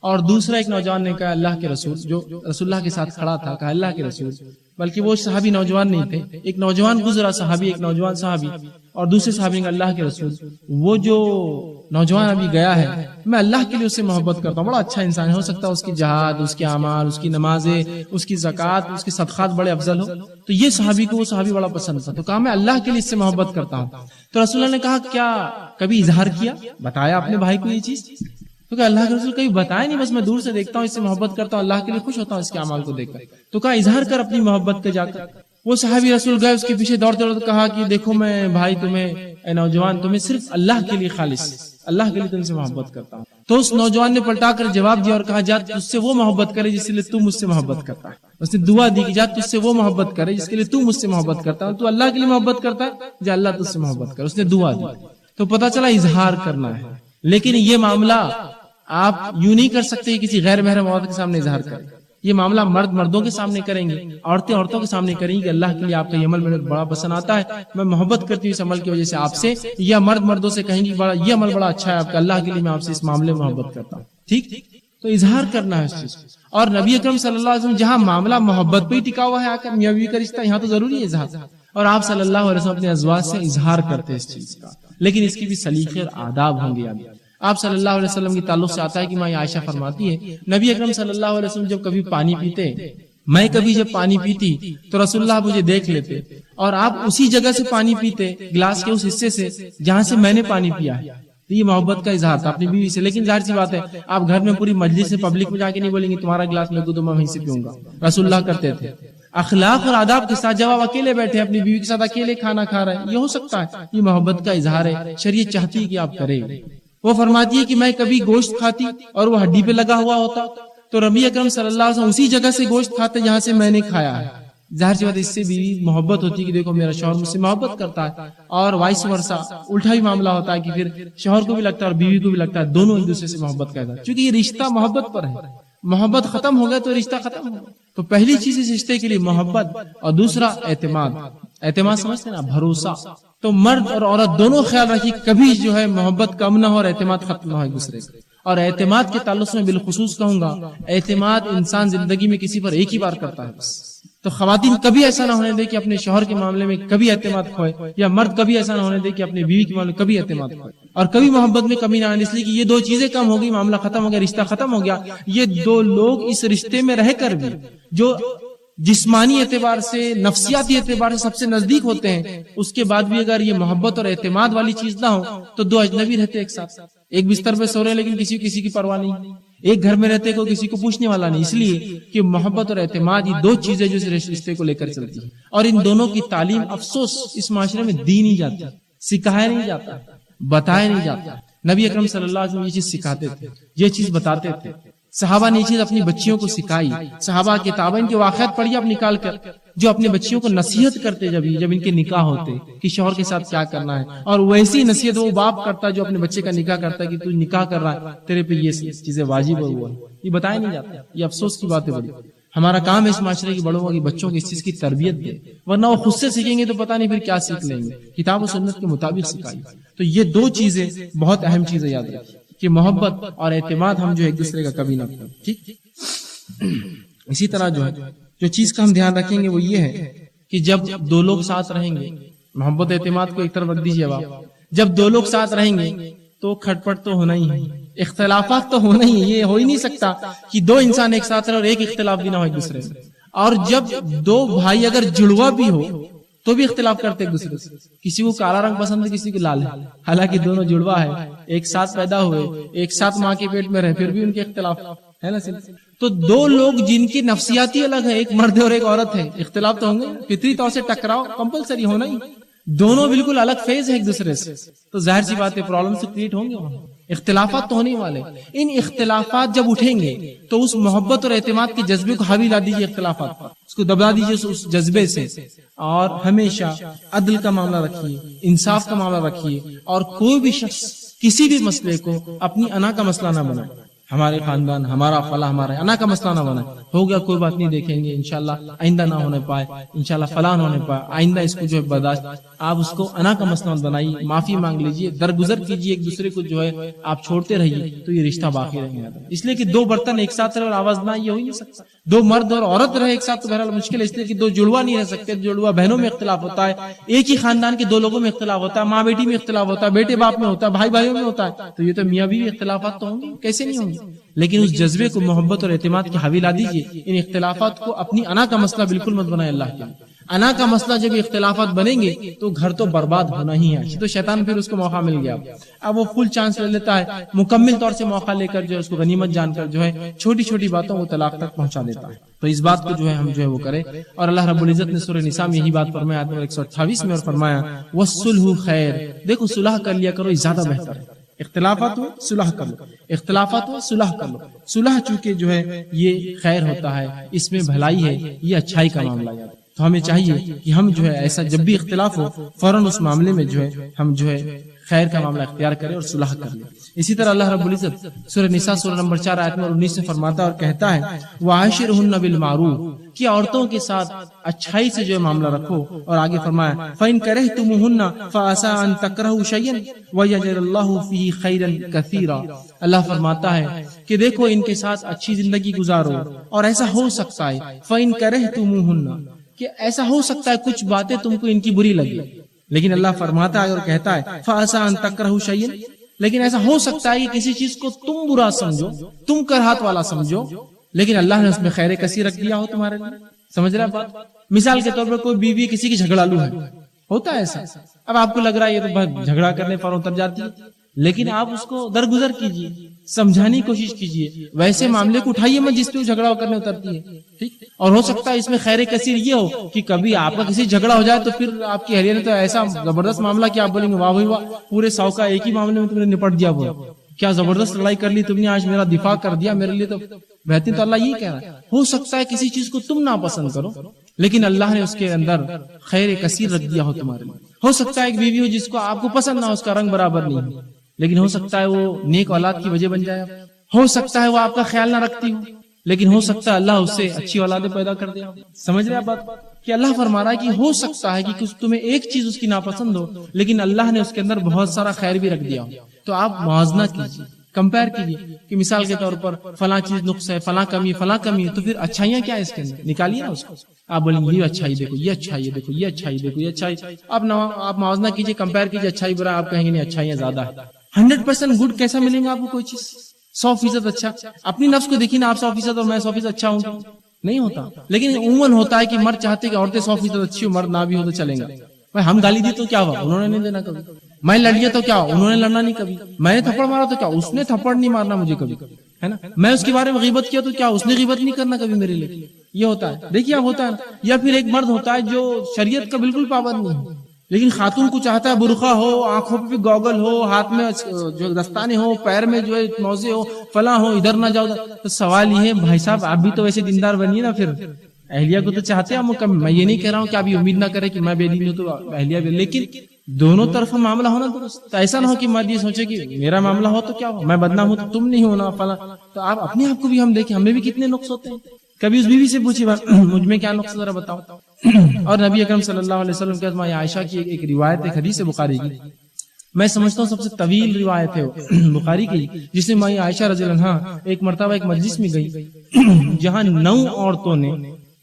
اور دوسرا ایک نوجوان نے کہا اللہ کے رسول، جو رسول اللہ کے ساتھ کھڑا تھا، کہا اللہ کے رسول، بلکہ وہ صحابی نوجوان نہیں تھے، ایک نوجوان گزرا صحابی، ایک نوجوان صحابی، اور دوسرے صحابی نے کہا اللہ کے رسول، وہ جو نوجوان ابھی گیا ہے میں اللہ کے لیے اس سے محبت کرتا ہوں، بڑا اچھا انسان ہے، ہو سکتا ہے اس کی جہاد، اس کے اعمال، اس کی نمازیں، اس کی زکوٰۃ، اس کے صدقات بڑے افضل ہو. تو یہ صحابی کو وہ صحابی بڑا پسند تھا، تو کہا میں اللہ کے لیے اس سے محبت کرتا ہوں. تو رسول اللہ نے کہا کیا کبھی اظہار کیا، بتایا اپنے بھائی کو یہ چیز؟ تو کہا اللہ کے رسول کبھی بتایا نہیں، بس میں دور سے دیکھتا ہوں، اس سے محبت کرتا ہوں، اللہ کے لیے خوش ہوتا ہوں اس کے اعمال کو دیکھ کر. تو کہا اظہار کر اپنی محبت کا جا کر. وہ صحابی رسول گئے، اس کے پیچھے دوڑتے دوڑتے کہا کہ دیکھو میں بھائی تمہیں، اے نوجوان، تمہیں صرف اللہ کے لیے، خالص اللہ کے لیے تم سے محبت کرتا ہوں. تو اس نوجوان نے پلٹا کر جواب دیا اور کہا جا تجھ سے وہ محبت کرے جس کے لیے تو مجھ سے محبت کرتا ہے. اس نے دعا دی کہ جا تجھ سے وہ محبت کرے جس کے لیے تو مجھ سے محبت کرتا ہے، تو اللہ کے لیے محبت کرتا ہے، جا اللہ تجھ سے محبت کر. اس نے دعا دی. تو پتہ چلا اظہار کرنا ہے. لیکن یہ معاملہ آپ یوں نہیں کر سکتے کہ کسی غیر محرم عورت کے سامنے اظہار کریں. یہ معاملہ مرد مردوں کے سامنے کریں گے، عورتیں عورتوں کے سامنے کریں گے کہ اللہ کے لیے آپ کا یہ عمل مجھے بڑا پسند آتا ہے، میں محبت کرتی ہوں اس عمل کی وجہ سے آپ سے. یا مرد مردوں سے کہیں گے بڑا یہ عمل بڑا اچھا ہے آپ کا، اللہ کے لیے میں آپ سے اس معاملے میں محبت کرتا ہوں. ٹھیک، تو اظہار کرنا ہے اس چیز. اور نبی اکرم صلی اللہ علیہ وسلم جہاں معاملہ محبت پہ ہی ٹکا ہوا ہے، آ کر میاں بیوی کا رشتہ، یہاں تو ضروری ہے اظہار. اور آپ صلی اللہ علیہ وسلم اپنے ازواج سے اظہار کرتے اس چیز کا، لیکن اس کی بھی سلیقے اور آداب ہوں گے. آپ صلی اللہ علیہ وسلم کی تعلق سے آتا ہے کہ ماں عائشہ فرماتی ہے نبی اکرم صلی اللہ علیہ وسلم جب کبھی پانی پیتے، میں کبھی جب پانی پیتی تو رسول اللہ مجھے دیکھ لیتے، اور آپ اسی جگہ سے پانی پیتے، گلاس کے اس حصے سے جہاں سے میں نے پانی پیا ہے. یہ محبت کا اظہار تھا اپنی بیوی سے. لیکن ظاہر سی بات ہے آپ گھر میں پوری مجلس سے پبلک میں جا کے نہیں بولیں گے تمہارا گلاس میں تو میں وہیں سے پیوں گا. رسول اللہ کرتے تھے اخلاق اور آداب کے ساتھ. جب آپ اکیلے بیٹھے اپنی بیوی کے ساتھ اکیلے کھانا کھا رہے ہیں، یہ ہو سکتا ہے یہ محبت کا اظہار ہے، شریعت چاہتی ہے کہ آپ کریں. وہ فرماتی ہے کہ میں کبھی گوشت کھاتی اور وہ ہڈی پہ لگا ہوا ہوتا تو نبی اکرم صلی اللہ علیہ وسلم اسی جگہ سے گوشت کھاتے جہاں سے میں نے کھایا ہے. ظاہر سی بات اس سے بیوی محبت ہوتی ہے کہ دیکھو میرا شوہر مجھ سے محبت کرتا ہے، اور وائس ورسا الٹا ہی معاملہ ہوتا ہے کہ پھر شوہر کو بھی لگتا ہے اور بیوی کو بھی لگتا ہے دونوں ایک دوسرے سے محبت کرتا ہے، کیونکہ یہ رشتہ محبت پر ہے. محبت ختم ہو گیا تو رشتہ ختم ہو گیا. تو پہلی چیز اس رشتے کے لیے محبت، اور دوسرا اعتماد. اعتماد سمجھتے ہیں نا، بھروسہ. تو مرد اور عورت دونوں خیال رکھیے کبھی جو ہے محبت کم نہ ہو اور اعتماد ختم نہ ہو ایک دوسرے سے. اور اعتماد کے تعلق سے میں بالخصوص کہوں گا، اعتماد انسان زندگی میں کسی پر ایک ہی بار کرتا ہے بس. تو خواتین کبھی ایسا نہ ہونے دے کہ اپنے شوہر کے معاملے میں کبھی اعتماد کھوئے، یا مرد کبھی ایسا نہ ہونے دے کہ اپنی بیوی کے معاملے میں کبھی اعتماد کھوئے، اور کبھی محبت میں کمی نہ آنے. اس لیے کہ یہ دو چیزیں کم ہو گئی، معاملہ ختم ہو گیا، رشتہ ختم ہو گیا. یہ دو لوگ اس رشتے میں رہ کر بھی جو جسمانی اعتبار سے، نفسیاتی اعتبار سے سب سے نزدیک ہوتے ہیں، اس کے بعد بھی اگر یہ محبت اور اعتماد والی چیز نہ ہو تو دو اجنبی رہتے ایک ساتھ، ایک بستر پہ سو رہے ہیں لیکن کسی کی پرواہ نہیں، ایک گھر میں رہتے کو کسی کو پوچھنے والا نہیں. اس لیے کہ محبت اور اعتماد یہ دو چیزیں جو اس رشتے کو لے کر چلتی ہیں، اور ان دونوں کی تعلیم افسوس اس معاشرے میں دی نہیں جاتی، سکھایا نہیں جاتا، بتایا نہیں جاتا. نبی اکرم صلی اللہ علیہ وسلم یہ چیز سکھاتے تھے، یہ چیز بتاتے تھے. صحابہ نے یہ چیز اپنی بچیوں کو سکھائی. صحابہ کے تابعین کے واقعات پڑھیے آپ نکال کر، جو اپنے بچیوں کو نصیحت کرتے جب ان کے نکاح ہوتے کہ شوہر کے ساتھ کیا کرنا ہے، اور ویسی نصیحت وہ باپ کرتا جو اپنے بچے کا نکاح کرتا ہے کہ تو نکاح کر رہا ہے تیرے پہ یہ چیزیں واجب اور وہ ہے. یہ بتایا نہیں جاتا. یہ افسوس کی بات ہے بڑی. ہمارا کام ہے اس معاشرے کے بڑوں کی بچوں کو اس چیز کی تربیت دے، ورنہ وہ خود سے سیکھیں گے تو پتہ نہیں پھر کیا سیکھ لیں گے. کتاب و سنت کے مطابق سکھائی. تو یہ دو چیزیں بہت اہم چیزیں یاد رکھیں کہ محبت اور اعتماد ہم جو ایک دوسرے کا کبھی نہ کریں. ٹھیک. اسی طرح جو چیز کا ہم دھیان رکھیں گے وہ یہ ہے کہ جب دو لوگ ساتھ رہیں گے، محبت اعتماد کو ایک طرف رکھ دیجیے آپ، جب دو لوگ ساتھ رہیں گے تو کھٹپٹ تو ہونا ہی ہے. اختلافات تو ہونا ہی ہے، یہ ہو ہی نہیں سکتا کہ دو انسان ایک ساتھ رہے اور ایک اختلاف بھی نہ ہو ایک دوسرے سے. اور جب دو بھائی اگر جڑوا بھی ہو تو بھی اختلاف کرتے ایک دوسرے سے. کسی کو کالا رنگ پسند ہے، کسی کو لال ہے، حالانکہ دونوں جڑوا ہے، ایک ساتھ پیدا ہوئے، ایک ساتھ ماں کے پیٹ میں رہے، پھر بھی ان کے اختلاف ہے نا. تو دو لوگ جن کی نفسیاتی الگ ہے، ایک مرد اور ایک عورت ہے، اختلاف تو ہوں گے، فطری طور سے ٹکراؤ کمپلسری ہونا ہی. دونوں بالکل الگ فیز ہے ایک دوسرے سے، تو ظاہر سی بات ہے پرابلم سے کریٹ ہوں گے، اختلافات تو ہونے والے. ان اختلافات جب اٹھیں گے تو اس محبت اور اعتماد کے جذبے کو حاوی لا دیجیے اختلافات پر، اس کو دبا دیجیے اس جذبے سے، اور ہمیشہ عدل کا معاملہ رکھیے، انصاف کا معاملہ رکھیے، اور کوئی بھی شخص کسی بھی مسئلے کو اپنی انا کا مسئلہ نہ بنائے. ہمارے خاندان، ہمارا فلاں، ہمارا انا کا مسئلہ نہ بنائے. ہو گیا کوئی بات نہیں، دیکھیں گے انشاءاللہ آئندہ نہ ہونے پائے، انشاءاللہ فلاں نہ ہونے پائے، آئندہ اس کو جو ہے برداشت. آپ اس کو انا کا مسئلہ بنائیے، معافی مانگ لیجیے، درگزر کیجیے، ایک دوسرے کو جو ہے آپ چھوڑتے رہیے تو یہ رشتہ باقی رہے گا. اس لیے کہ دو برتن ایک ساتھ رہے اور آواز نہ، یہ ہو ہی نہیں سکتا. دو مرد اور عورت رہے ایک ساتھ تو بہرحال مشکل ہے. اس لیے کہ دو جڑوا نہیں رہ سکتے، جڑوا بہنوں میں اختلاف ہوتا ہے، ایک ہی خاندان کے دو لوگوں میں اختلاف ہوتا ہے، ماں بیٹی میں اختلاف ہوتا ہے، بیٹے باپ میں ہوتا ہے، بھائی بھائیوں میں ہوتا ہے. تو یہ تو میاں بیوی اختلافات تو ہوں گے، کیسے نہیں ہوں گے. لیکن اس جذبے کو محبت اور اعتماد کے حاوی لا دیجیے. ان اختلافات کو اپنی انا کا مسئلہ بالکل مت بنائے. اللہ کے انا کا مسئلہ جب اختلافات بنیں گے تو گھر تو برباد ہونا ہی ہے. تو شیطان پھر اس کو موقع مل گیا، اب وہ فل چانس لے لیتا ہے، مکمل طور سے موقع لے کر جو ہے اس کو غنیمت جان کر جو ہے چھوٹی چھوٹی باتوں کو طلاق تک پہنچا دیتا ہے. تو اس بات کو جو ہے ہم جو ہے وہ کرے. اور اللہ رب العزت نے سورہ نساء میں یہی بات فرمایا آیت نمبر 128 میں، اور فرمایا وَالصُّلْحُ خیر. دیکھو صلح کر لیا کرو، یہ زیادہ بہتر ہے. اختلافات ہو صلح کر لو، اختلافات ہو صلح کر لو. صلح چونکہ جو ہے یہ خیر ہوتا ہے، اس میں بھلائی ہے، یہ اچھائی کا معاملہ ہے. تو ہمیں چاہیے کہ ہم جو ہے ایسا جب بھی اختلاف ہو فوراً اس معاملے میں جو ہے ہم جو ہے خیر کا معاملہ اختیار کریں اور صلح کر لیں. اسی طرح اللہ رب العزت سورہ نساء سورہ نمبر 4 آیت نمبر 19 سے فرماتا اور کہتا ہے وَعَاشِرْهُنَّ بِالْمَعْرُوفِ، کہ عورتوں کے ساتھ اچھائی سے جو ہے معاملہ رکھو. اور آگے فرمایا فَإِن كَرِهْتُمُوهُنَّ فَعَسَىٰ أَن تَكْرَهُوا شَيْئًا وَيَجْعَلَ اللَّهُ فِيهِ خَيْرًا كَثِيرًا. اللہ فرماتا ہے کہ دیکھو ان کے ساتھ اچھی زندگی گزارو، اور ایسا ہو سکتا ہے فَإِن كَرِهْتُمُوهُنَّ، کہ ایسا ہو سکتا ہے کچھ باتیں تم کو ان کی بری لگی، لیکن اللہ فرماتا ہے اور کہتا ہے فَعَسَىٰ أَن تَكْرَهُوا شَيْئًا، لیکن ایسا ہو سکتا ہے کہ کسی چیز کو تم برا سمجھو، تم کرہات والا سمجھو، لیکن اللہ نے اس میں خیر کثیر رکھ دیا ہو تمہارے لیے. سمجھ رہے بات؟ مثال کے طور پر کوئی بیوی کسی کی جھگڑالو ہے، ہوتا ہے ایسا. اب آپ کو لگ رہا ہے یہ تو جھگڑا کرنے پر اتر جاتی ہے، لیکن آپ اس کو درگزر کیجیے، سمجھانے کی کوشش کیجیے، ویسے معاملے کو اٹھائیے مت جس پہ جھگڑا کرنے اترتی ہے. ٹھیک، اور ہو سکتا ہے اس میں خیر کثیر یہ ہو کہ کبھی آپ کا کسی جھگڑا ہو جائے تو پھر آپ کی اہلیہ نے تو ایسا زبردست معاملہ کہ آپ بولیں گے واہ بھائی واہ، پورے 100 کا ایک ہی معاملے میں تم نے نپٹ دیا، وہ کیا زبردست لڑائی کر لی تم نے، آج میرا دفاع کر دیا، میرے لیے تو بہترین. تو اللہ یہ کہہ رہا ہے ہو سکتا ہے کسی چیز کو تم ناپسند کرو، لیکن اللہ نے اس کے اندر خیر کثیر رکھ دیا ہو تمہارے لیے. ہو سکتا ہے ایک بیوی ہو جس کو آپ کو پسند نہ ہو، اس کا رنگ برابر نہیں، لیکن ہو سکتا ہے وہ نیک اولاد کی وجہ بن جائے. ہو سکتا ہے وہ آپ کا خیال نہ رکھتی ہو، لیکن ہو سکتا ہے اللہ اس سے اچھی اولادیں پیدا کر دے. سمجھ رہے آپ بات؟ کہ اللہ فرما رہا ہے کہ ہو سکتا ہے کہ تمہیں ایک چیز اس کی ناپسند ہو، لیکن اللہ نے اس کے اندر بہت سارا خیر بھی رکھ دیا ہو. تو آپ موازنہ کیجیے، کمپیئر کیجیے کہ مثال کے طور پر فلاں چیز نقص ہے، فلاں کمی، فلاں کمی ہے، تو پھر اچھائیاں کیا ہے اس کے اندر، نکالیے نا اس کو. آپ بولیں گے یہ اچھائی دیکھو، یہ اچھائی دیکھو، یہ اچھائی دیکھو، یہ اچھائی. آپ موازنہ کیجیے، کمپیئر کیجیے اچھائی برا، آپ کہیں گے نہیں اچھائیاں زیادہ ہے. 100% گڈ کیسا ملیں گا آپ کو کوئی چیز؟ 100% اچھا. اپنی نفس کو دیکھیے نا، آپ 100% اور میں 100% اچھا ہوں، نہیں ہوتا. لیکن عموماً ہوتا ہے کہ مرد چاہتے کہ عورتیں 100% اچھی ہو، مرد نہ بھی ہو تو چلیں گا. بھائی ہم گالی دی تو کیا ہوا، انہوں نے نہیں دینا کبھی. میں لڑ لیا تو کیا ہوا، انہوں نے لڑنا نہیں کبھی. میں نے تھپڑ مارا تو کیا، اس نے تھپڑ نہیں مارنا مجھے کبھی، ہے نا. میں اس کے بارے میں غیبت کیا تو کیا، اس نے غیبت نہیں کرنا کبھی میرے لیے. یہ ہوتا ہے. دیکھیے اب ہوتا ہے. یا پھر ایک مرد ہوتا ہے جو شریعت کا بالکل پابند نہیں ہے، لیکن خاتون کو چاہتا ہے برقع ہو، آنکھوں پہ گوگل ہو، ہاتھ میں جو دستانے ہو، پیر میں جو ہے موزے ہو، فلاں ہو، ادھر نہ جاؤ. تو سوال یہ ہے بھائی صاحب آپ بھی تو ویسے دیندار بنیے نا. پھر اہلیہ کو تو چاہتے ہیں مکمل. میں یہ نہیں کہہ رہا ہوں کہ آپ یہ امید نہ کریں کہ میں بے دین ہوں تو اہلیہ بھی، لیکن دونوں طرف معاملہ ہونا درست. ایسا نہ ہو کہ مرد یہ سوچے کہ میرا معاملہ ہو تو کیا ہو، میں بدنام ہوں تو تم نہیں ہونا فلاں. تو آپ اپنے آپ کو بھی ہم دیکھیں، ہمیں بھی کتنے نقص ہوتے ہیں. کبھی اس بیوی سے پوچھی مجھ میں کیا نقص ذرا بتاؤ. اور نبی اکرم صلی اللہ علیہ وسلم کے ماں عائشہ کی ایک روایت ہے، حدیث بخاری کی، میں سمجھتا ہوں سب سے طویل روایت ہے بخاری کی، جس میں ماں عائشہ رضی اللہ عنہا ایک مرتبہ ایک مجلس میں گئی جہاں 9 عورتوں نے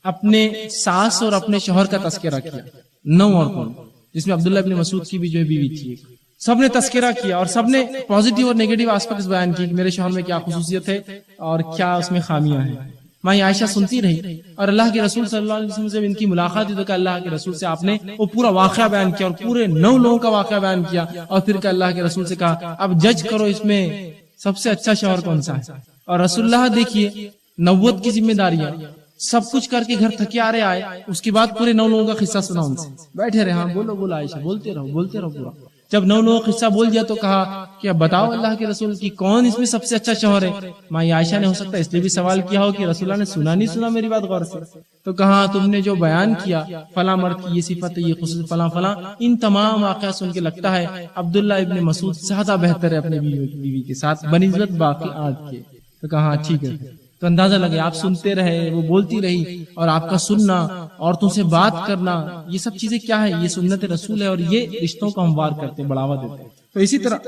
اپنے ساس اور اپنے شوہر کا تذکرہ کیا. 9 عورتوں، جس میں عبداللہ ابن مسعود کی بھی جو ہے بیوی تھی. سب نے تذکرہ کیا اور سب نے پازیٹیو اور نیگیٹو آسپیکٹس بیان کی کہ میرے شوہر میں کیا خصوصیت ہے اور کیا اس میں خامیاں ہیں. ماں عائشہ سنتی رہی اور اللہ کے رسول صلی اللہ علیہ وسلم سے ان کی ملاقات ہوئی تو کہ اللہ کے رسول سے آپ نے وہ پورا واقعہ بیان کیا اور پورے 9 لوگوں کا واقعہ بیان کیا اور پھر کہ اللہ کے رسول سے کہا اب جج کرو اس میں سب سے اچھا شوہر کون سا ہے. اور رسول اللہ دیکھیے نبوت کی ذمہ داریاں سب کچھ کر کے گھر تھکے آ رہے آئے, اس کے بعد پورے 9 لوگوں کا قصہ سنا ان سے, بیٹھے رہے ہاں بولو عائشہ بولتے رہو پورا. جب 9 لوگوں کا قصہ بول دیا تو کہا کہ اب بتاؤ اللہ کے رسول کی کون اس میں سب سے اچھا شوہر ہے. ماں عائشہ نے ہو سکتا ہے اس لیے بھی سوال کیا ہو کہ رسول اللہ نے سنا نہیں سنا میری بات غور سے, تو کہا تم نے جو بیان کیا فلاں مرد کی یہ صفت ہے یہ خصوصیت فلاں ان تمام واقعات سن کے لگتا ہے عبداللہ ابن مسعود زیادہ بہتر ہے اپنے بیوی کے ساتھ بنسبت باقی آج کے. تو کہا ٹھیک ہے. تو اندازہ لگے آپ سنتے رہے, وہ بولتی رہی اور آپ کا سننا, عورتوں سے بات کرنا, یہ سب چیزیں کیا ہے, یہ سنت رسول ہے اور یہ رشتوں کو ہموار کرتے ہیں, بڑھاوا دیتے ہیں. تو اسی طرح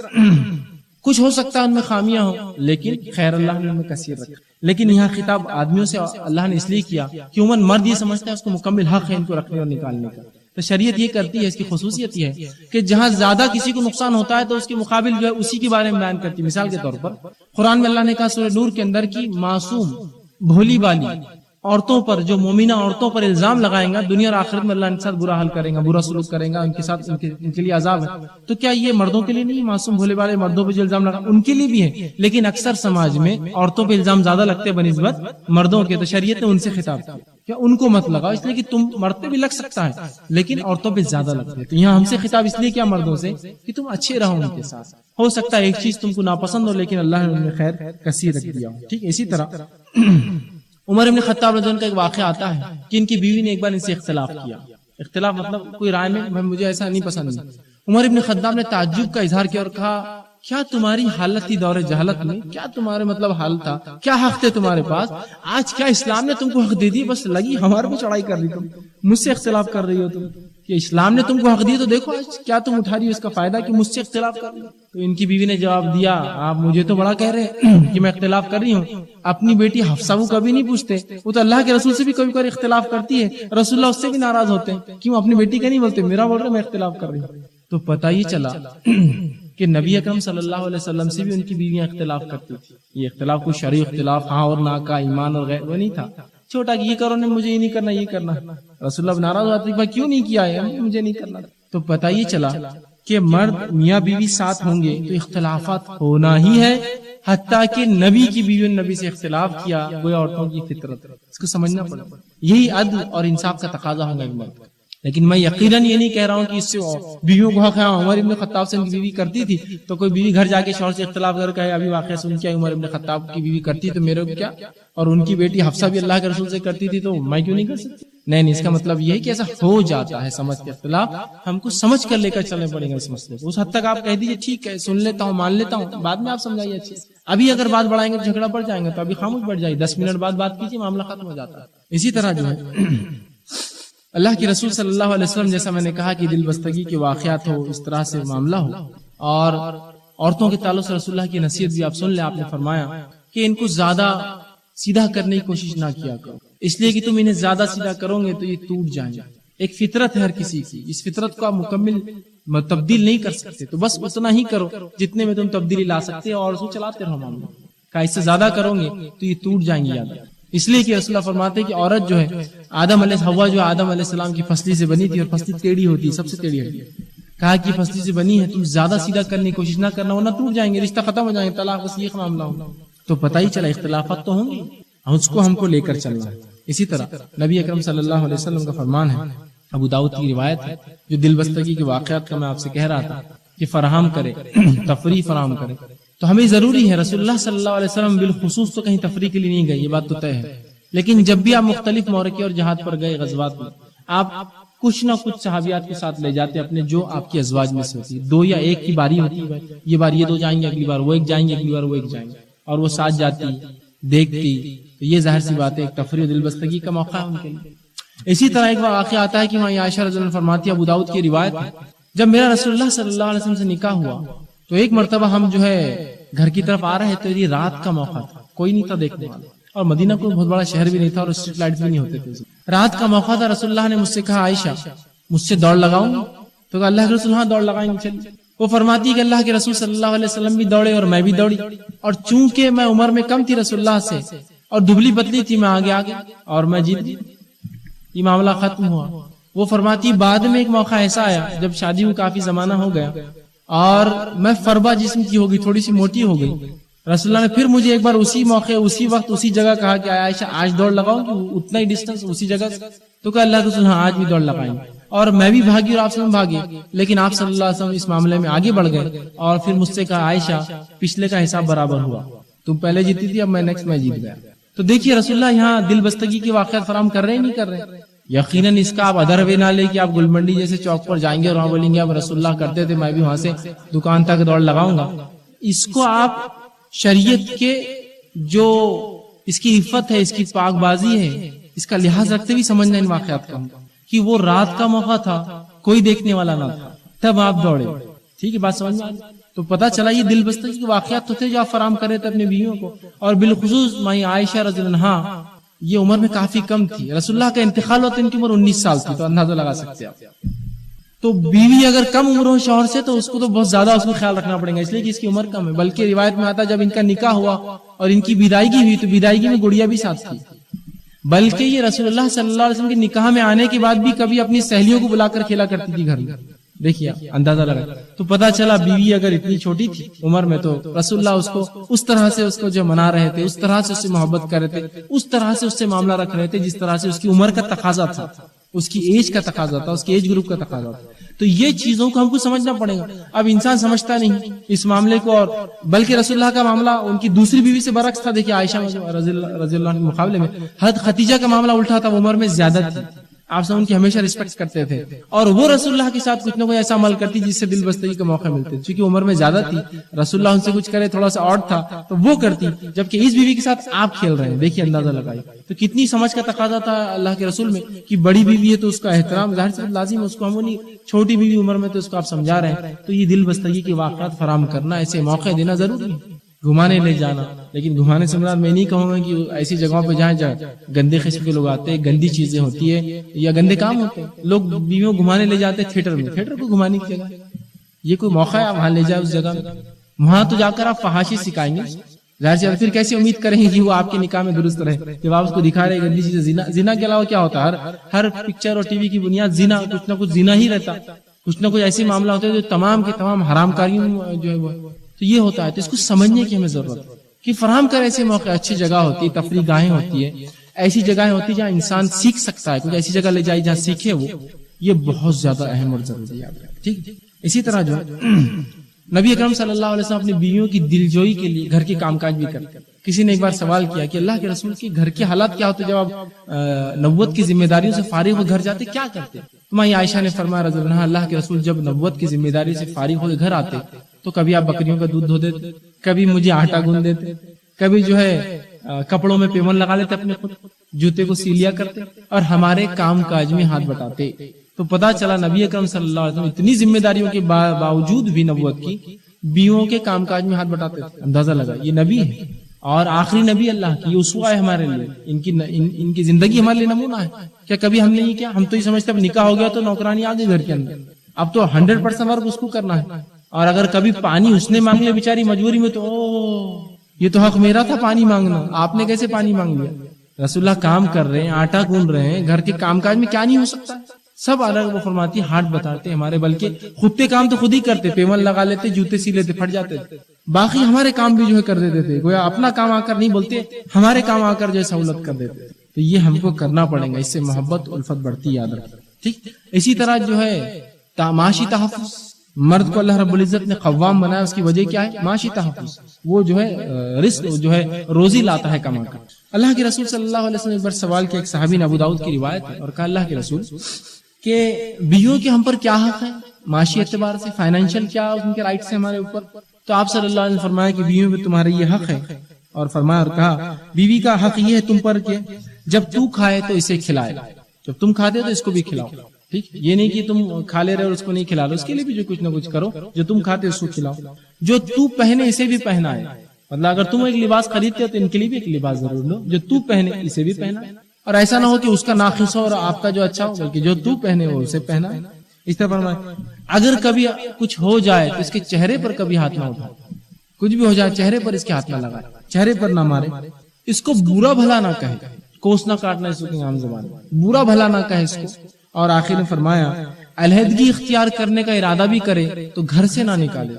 کچھ ہو سکتا ہے ان میں خامیاں ہوں لیکن خیر اللہ نے ان میں کثیر رکھا. لیکن یہاں خطاب آدمیوں سے اللہ نے اس لیے کیا کہ عموماً مرد یہ سمجھتا ہے اس کو مکمل حق ہے ان کو رکھنے اور نکالنے کا. تو شریعت یہ کرتی ہے, اس کی خصوصیت یہ ہے کہ جہاں زیادہ کسی کو نقصان ہوتا ہے تو اس کے مقابل جو ہے اسی کے بارے میں بیان کرتی ہے. مثال کے طور پر قرآن میں اللہ نے کہا سورہ نور کے اندر کی معصوم بھولی بالی عورتوں پر جو مومنہ عورتوں پر الزام لگائیں گا دنیا اور آخرت میں اللہ ان کے ساتھ برا حل کریں گا, برا سلوک کریں گا, ان کے ساتھ ان کے لیے عذاب ہے. تو کیا یہ مردوں کے لیے نہیں, معصوم بھولے والے مردوں پہ جو الزام لگا ان کے لیے بھی ہے, لیکن اکثر سماج میں عورتوں پہ الزام زیادہ لگتے ہیں بنسبت مردوں کے. تو شریعت نے ان سے خطاب کیا کیا ان کو مت لگاؤ, اس لیے کہ تم مرد پہ بھی لگ سکتا ہے لیکن عورتوں پہ زیادہ لگتے ہیں. تو یہاں ہم سے خطاب اس لیے کیا مردوں سے کہ تم اچھے رہو ان کے ساتھ. ہو سکتا ہے ایک چیز تم کو ناپسند ہو لیکن اللہ نے ان میں خیر کثیر رکھ دیا. ٹھیک ہے. اسی طرح عمر ابن خطاب رضی اللہ عنہ کا ایک واقعہ آتا ہے کہ ان کی بیوی نے ایک بار ان سے اختلاف کیا. اختلاف مطلب کوئی رائے میں مجھے ایسا نہیں پسند. عمر ابن خطاب نے تعجب کا اظہار کیا اور کہا کیا تمہاری حالت تھی دور جہالت میں, کیا تمہارے مطلب حال تھا, کیا حق تھے تمہارے پاس, آج کیا اسلام نے تم کو حق دے دی, بس لگی ہمارے کو چڑھائی کر رہی, تم مجھ سے اختلاف کر رہی ہو تم کہ اسلام نے تم کو حق دی تو دیکھو آج کیا تم اٹھا رہی ہو اس کا فائدہ کہ مجھ سے اختلاف کر رہی ہو. تو ان کی بیوی نے جواب دیا آپ مجھے تو بڑا کہہ رہے ہیں کہ میں اختلاف کر رہی ہوں, اپنی بیٹی حفصہ کو کبھی نہیں پوچھتے, وہ تو اللہ کے رسول سے بھی کبھی کبھی اختلاف کرتی ہے, رسول اللہ اس سے بھی ناراض ہوتے ہیں, کیوں اپنی بیٹی کا نہیں بولتے, میرا بول رہے میں اختلاف کر رہی ہوں. تو پتہ ہی چلا کہ نبی اکرم صلی اللہ علیہ وسلم سے بھی ان کی بیویاں اختلاف کرتی تھی. یہ اختلاف کوئی شرعی اختلاف ہاں اور نہ کا, ایمان اور غیر, وہ نہیں تھا چھوٹا کہ یہ کرو نہیں مجھے یہ نہیں کرنا, یہ کرنا. رسول اللہ ناراض ہوتے ہیں کیوں نہیں کیا ہے, مجھے نہیں کرنا. تو پتہ ہی چلا کہ مرد میاں بیوی ساتھ ہوں گے تو اختلافات ہونا ہی ہے, حتیٰ کہ نبی کی بیوی نے نبی سے اختلاف کیا, وہ عورتوں کی فطرت, اس کو سمجھنا پڑے. یہی عدل اور انصاف کا تقاضا ہوگا ایک مرد کا. لیکن میں یقیناً یہ نہیں کہہ رہا ہوں کہ اس سے بیویوں کو حق ہے. عمر ابن خطاب سے ان کی بیوی کرتی تھی تو کوئی بیوی گھر جا کے شوہر سے اختلاف کر کے ابھی واقعہ سن کے عمر ابن خطاب کی بیوی کرتی تو میرے کو کیا, اور ان کی بیٹی حفصہ بھی اللہ کے رسول سے کرتی تھی تو میں کیوں نہیں کر سکتی. نہیں, اس کا مطلب یہ ہے کہ ایسا ہو جاتا ہے سمجھ کے اختلاف, ہم کو سمجھ کر لے کر چلنے پڑے گا اس مسئلے کو. اس حد تک آپ کہہ دیجیے ٹھیک ہے سن لیتا ہوں مان لیتا ہوں, بعد میں آپ سمجھائیے اچھے. ابھی اگر بات بڑھائیں گے تو جھگڑا بڑھ جائیں گے, تو ابھی خاموش بڑھ جائے, 10 منٹ بعد بات کیجیے, معاملہ ختم ہو جاتا ہے. اسی طرح جو ہے اللہ کے رسول صلی اللہ علیہ وسلم جیسا میں نے کہا کہ دل بستگی کے واقعات ہو, اس طرح سے معاملہ ہو, اور عورتوں کے تعلق سے رسول اللہ کی نصیحت بھی آپ سن لیں. آپ نے فرمایا کہ ان کو زیادہ سیدھا کرنے کی کوشش نہ کیا کرو, اس لیے کہ تم انہیں زیادہ سیدھا کرو گے تو یہ ٹوٹ جائیں گے. ایک فطرت ہے ہر کسی کی, اس فطرت کو آپ مکمل تبدیل نہیں کر سکتے, تو بس اتنا ہی کرو جتنے میں تم تبدیلی لا سکتے اور اس کو چلاتے رہو معاملہ. کہ اس سے زیادہ کرو گے تو یہ ٹوٹ جائیں گے. یاد اس لیے کہ رسول اللہ فرماتے ہیں کہ عورت جو ہے ہوا جو آدم علیہ السلام کی فصلی سے بنی تھی, اور فصلی ٹیڑھی ہوتی ہے, سب سے ٹیڑھی ہوتی ہے. کہا کہ فصلی سے بنی ہے, تم زیادہ سیدھا کرنے کی کوشش نہ کرنا ورنہ ٹوٹ جائیں گے, رشتہ ختم ہو جائیں گے, طلاق بس یہ معاملہ ہوگا. تو پتہ ہی چلا اختلافات تو ہوں گے, اس کو ہم کو لے کر چلنا ہے. اسی طرح نبی اکرم صلی اللہ علیہ وسلم کا فرمان ہے, ابو داؤد کی روایت ہے, جو دل بستگی کے واقعات کا میں آپ سے کہہ رہا تھا کہ فراہم کرے, تفریح فراہم کرے. تو ہمیں ضروری ہے, رسول اللہ صلی اللہ علیہ وسلم بالخصوص تو کہیں تفریح کے لیے نہیں گئے, یہ بات تو طے ہے. لیکن جب بھی آپ مختلف مورکے اور جہاد پر گئے, غزوات میں, آپ کچھ نہ کچھ صحابیات کے ساتھ لے جاتے اپنے, جو آپ کی ازواج میں سے ہوتی ہے. 2 یا 1 کی باری ہوتی ہے, یہ بار یہ 2 جائیں گے, اگلی بار وہ 1 جائیں گے, اگلی بار وہ 1 جائیں گے, اور وہ ساتھ جاتی دیکھتی. تو یہ ظاہر سی بات ہے ایک تفریح دل بستگی کا موقع ہے ان کے لیے. اسی طرح ایک واقعہ آتا ہے کہ وہاں عائشہ رضی اللہ عنہا فرماتی ہے, ابو داؤد کی روایت ہے, جب میرا رسول اللہ صلی اللہ علیہ وسلم سے نکاح ہوا تو ایک مرتبہ ہم جو ہے گھر کی طرف آ رہے تو یہ رات کا موقع تھا, کوئی نہیں تھا دیکھنے والا, اور مدینہ کوئی بہت بڑا شہر بھی نہیں تھا, اور اسٹریٹ لائٹ بھی نہیں ہوتے تھے. رات کا موقع تھا, رسول اللہ نے مجھ سے کہا عائشہ مجھ سے دوڑ لگاؤں, تو اللہ کے رسول ہاں دوڑ لگائیں گے چلیے. وہ فرماتی کہ اللہ کے رسول صلی اللہ علیہ وسلم بھی دوڑے اور میں بھی دوڑی، اور چونکہ میں عمر میں کم تھی رسول اللہ سے اور دبلی پتلی تھی، میں آگے اور میں جیت گئی، یہ معاملہ ختم ہوا۔ وہ فرماتی بعد میں ایک موقع ایسا آیا جب شادی میں کافی زمانہ ہو گیا اور میں فربا جسم کی ہو گئی، تھوڑی سی موٹی ہو گئی، رسول اللہ نے پھر مجھے ایک بار اسی موقع اسی وقت اسی جگہ کہا کہ عائشہ آج دوڑ لگاؤ کہ اتنا ہی ڈسٹینس اسی جگہ سے، تو کہا اللہ کے رسول ہاں آج بھی دوڑ لگائیں، اور میں بھی بھاگی اور آپ سے بھاگی، لیکن آپ صلی اللہ علیہ وسلم اس معاملے میں آگے بڑھ گئے اور پھر مجھ سے کہا عائشہ پچھلے کا حساب برابر ہوا، تم پہلے جیتی تھی اب میں نیکسٹ میں جیت گیا۔ تو دیکھیے رسول اللہ یہاں دل بستگی کے واقعات فراہم کر رہے ہیں نہیں کر رہے؟ یقیناً اس کا آپ ادر وے نہ لے کہ آپ گلمنڈی جیسے چوک پر جائیں گے اور وہاں بولیں گے اب رسول اللہ کرتے تھے میں بھی وہاں سے دکان تک دوڑ لگاؤں گا۔ اس کو آپ شریعت کے جو اس کی عفت ہے، اس کی پاک بازی ہے، اس کا لحاظ رکھتے بھی سمجھنا ان واقعات کا کہ وہ رات کا موقع تھا، کوئی دیکھنے والا نہ تھا، تب آپ دوڑے۔ ٹھیک ہے بات سمجھ میں آ گئی؟ تو پتا چلا یہ دل بستگی کے واقعات تو تھے جو آپ فراہم کر رہے تھے اپنے بیویوں کو، اور بالخصوص مائی عائشہ رضی اللہ عنہا یہ عمر میں کافی کم تھی، رسول اللہ کا انتقال ہوتا ان کی عمر 19 سال تھی، تو اندازہ لگا سکتے ہیں آپ۔ تو بیوی اگر کم عمر ہو شوہر سے تو اس کو تو بہت زیادہ اس کو خیال رکھنا پڑے گا، اس لیے کہ اس کی عمر کم ہے۔ بلکہ روایت میں آتا جب ان کا نکاح ہوا اور ان کی بیدائیگی ہوئی تو بیدائیگی میں گڑیا بھی ساتھ تھی، بلکہ یہ رسول اللہ صلی اللہ علیہ وسلم کے نکاح میں آنے کے بعد بھی کبھی اپنی سہیلیوں کو بلا کر کھیلا کرتی تھی گھر میں۔ دیکھیے اندازہ لگا، تو پتا چلا بیوی اگر اتنی چھوٹی تھی عمر میں تو رسول اللہ اس کو اس طرح سے اس کو جو منا رہے تھے، اس طرح سے اس سے محبت کر رہے تھے، اس طرح سے اس سے معاملہ رکھ رہے تھے جس طرح سے اس کی عمر کا تقاضا تھا، اس کی ایج کا تقاضا تھا، اس کی ایج گروپ کا تقاضا تھا۔ تو یہ چیزوں کو ہم کو سمجھنا پڑے گا۔ اب انسان سمجھتا نہیں اس معاملے کو، اور بلکہ رسول اللہ کا معاملہ ان کی دوسری بیوی سے برعکس تھا۔ دیکھیے عائشہ رضی اللہ عنہ کے مقابلے میں حضرت خدیجہ کا معاملہ الٹا تھا، عمر میں زیادہ تھی، آپ سے ان کی ہمیشہ رسپیکٹ کرتے تھے، اور وہ رسول اللہ کے ساتھ کچھ نہ کوئی ایسا عمل کرتی جس سے دل بستگی کا موقع ملتے، چونکہ عمر میں زیادہ تھی، رسول اللہ ان سے کچھ کرے تھوڑا سا آڈ تھا تو وہ کرتی، جبکہ اس بیوی کے ساتھ آپ کھیل رہے ہیں۔ دیکھیے اندازہ لگائی تو کتنی سمجھ کا تقاضا تھا اللہ کے رسول میں کہ بڑی بیوی ہے تو اس کا احترام ظاہر سے لازم ہے، اس کو ہم نہیں، چھوٹی بیوی عمر میں تو اس کو آپ سمجھا رہے ہیں۔ تو یہ دل بستگی کے واقعات فراہم کرنا، ایسے موقع دینا ضروری ہے، گھمانے لے جانا۔ لیکن گھمانے سے مراد میں نہیں کہوں گا کہ ایسی جگہوں پہ جہاں گندے قسم کے لوگ آتے ہیں، گندی چیزیں ہوتی ہے یا گندے کام ہوتے ہیں، لوگ بیویوں گھمانے لے جاتے ہیں تھیٹر میں، تھیٹر کو گھمانے کی جگہ یہ کوئی موقع ہے آپ وہاں لے جائیں اس جگہ میں، وہاں تو جا کر آپ فحاشی سکھائیں گے، ظاہر سے پھر کیسے امید کریں گے کہ وہ آپ کے نکاح میں درست رہے جب آپ اس کو دکھا رہے گندی چیزیں۔ زنا کے علاوہ کیا ہوتا ہے؟ ہر پکچر اور ٹی وی کی بنیاد زنا، کچھ نہ کچھ زنا ہی رہتا، کچھ نہ کچھ ایسے معاملہ ہوتے ہیں جو تمام کے تمام حرام کاریوں جو ہے وہ تو یہ ہوتا ہے۔ تو اس کو سمجھنے کی ہمیں ضرورت ہے کہ فراہم کر ایسے موقع، اچھی جگہ ہوتی ہے، تفریح گاہیں ہوتی ہے، ایسی جگہیں ہوتی ہے جہاں انسان سیکھ سکتا ہے، کچھ ایسی جگہ لے جائے جہاں سیکھے وہ، یہ بہت زیادہ اہم اور ضروری ہے۔ ٹھیک، اسی طرح جو نبی اکرم صلی اللہ علیہ وسلم اپنی بیویوں کی دلجوئی کے لیے گھر کے کام کاج بھی کرتے۔ کسی نے ایک بار سوال کیا کہ اللہ کے رسول کے گھر کے حالات کیا ہوتے جب آپ نبوت کی ذمہ داریوں سے فارغ ہو گھر جاتے، کیا کرتے؟ ماں عائشہ نے فرمایا رضی اللہ عنہا، اللہ کے رسول جب نبوت کی ذمہ داری سے فارغ ہو گھر آتے تو کبھی آپ بکریوں کا دودھ دھو دیتے، کبھی مجھے آٹا گوندھ دیتے، کبھی جو ہے کپڑوں میں پیمن لگا لیتے، اپنے خود جوتے کو سی لیا کرتے اور ہمارے کام کاج میں ہاتھ بٹاتے۔ تو پتا چلا نبی اکرم صلی اللہ علیہ وسلم اتنی ذمہ داریوں کے باوجود بھی نبوت کی بیووں کے کام کاج میں ہاتھ بٹاتے تھے۔ اندازہ لگا یہ نبی ہے اور آخری نبی اللہ کی، اسوہ ہے ہمارے لیے، ان کی زندگی ہمارے لیے نمونہ ہے۔ کیا کبھی ہم نے یہ کیا؟ ہم تو یہ سمجھتے اب نکاح ہو گیا تو نوکرانی آ گئی گھر کے اندر، اب تو 100% ورک اس کو کرنا ہے، اور اگر کبھی پانی اس نے مانگ لیا بیچاری مجبوری میں تو یہ تو حق میرا تھا پانی مانگنا، آپ نے کیسے پانی مانگ لیا؟ رسول اللہ کام کر رہے ہیں، آٹا گوندھ رہے ہیں، گھر کے کام کاج میں کیا نہیں ہو سکتا؟ سب الگ وہ فرماتی ہاتھ بتاتے ہمارے، بلکہ خود کے کام تو خود ہی کرتے، پیمن لگا لیتے، جوتے سی لیتے، پھٹ جاتے، باقی ہمارے کام بھی جو ہے کر دیتے تھے، گویا اپنا کام آ کر نہیں بولتے، ہمارے کام آ کر جو ہے سہولت کر دیتے۔ تو یہ ہم کو کرنا پڑے گا، اس سے محبت الفت بڑھتی، یاد رکھیں۔ ٹھیک، اسی طرح جو ہے معاشی تحفظ، مرد کو اللہ رب العزت نے قوام بنایا، اس کی وجہ کیا ہے؟ معاشی تحفظ، وہ جو ہے رزق جو ہے روزی لاتا ہے کما کر۔ اللہ کے رسول صلی اللہ علیہ وسلم ایک بار سوال کیا، ایک صحابی نے ابو داؤد کی روایت ہے، اور کہا اللہ کے رسول کہ بیویوں کے ہم پر کیا حق ہے معاشی اعتبار سے، فائنینشیل کیا ان کے رائٹس ہیں ہمارے اوپر؟ تو آپ صلی اللہ علیہ وسلم نے فرمایا کہ بیویوں پہ تمہارا یہ حق ہے، اور فرمایا اور کہا بیوی کا حق یہ ہے تم پر کہ جب تو کھائے تو اسے کھلائے، جب تم کھاتے ہو تو اس کو بھی کھلاؤ۔ ٹھیک، یہ نہیں کہ تم کھا لے رہے اور اس کو نہیں کھلا لو، اس کے لیے بھی جو کچھ نہ کچھ کرو، جو تم کھاتے اس کو کھلاؤ، جو تو پہنے اسے بھی پہنائے، مطلب اگر تم ایک لباس خریدتے ہو تو ان کے لیے بھی ایک لباس ضرور لو، جو تو پہنے اسے بھی پہنا، اور ایسا نہ ہو کہ اس کا ناقص ہو اور آپ کا جو اچھا ہو، بلکہ جو تو پہنے وہ اسے پہنا۔ اس طرح فرمایا اگر کبھی کچھ ہو جائے تو اس کے چہرے پر کبھی ہاتھ نہ اٹھائے، کچھ بھی ہو جائے چہرے پر اس کے ہاتھ نہ لگائے، چہرے پر نہ مارے، اس کو برا بھلا نہ کہے، کوس نہ کاٹنا اس کی عام زبان میں، برا بھلا نہ کہے اس کو. اور آخر میں فرمایا علیحدگی اختیار کرنے کا ارادہ بھی کرے تو گھر سے نہ نکالے،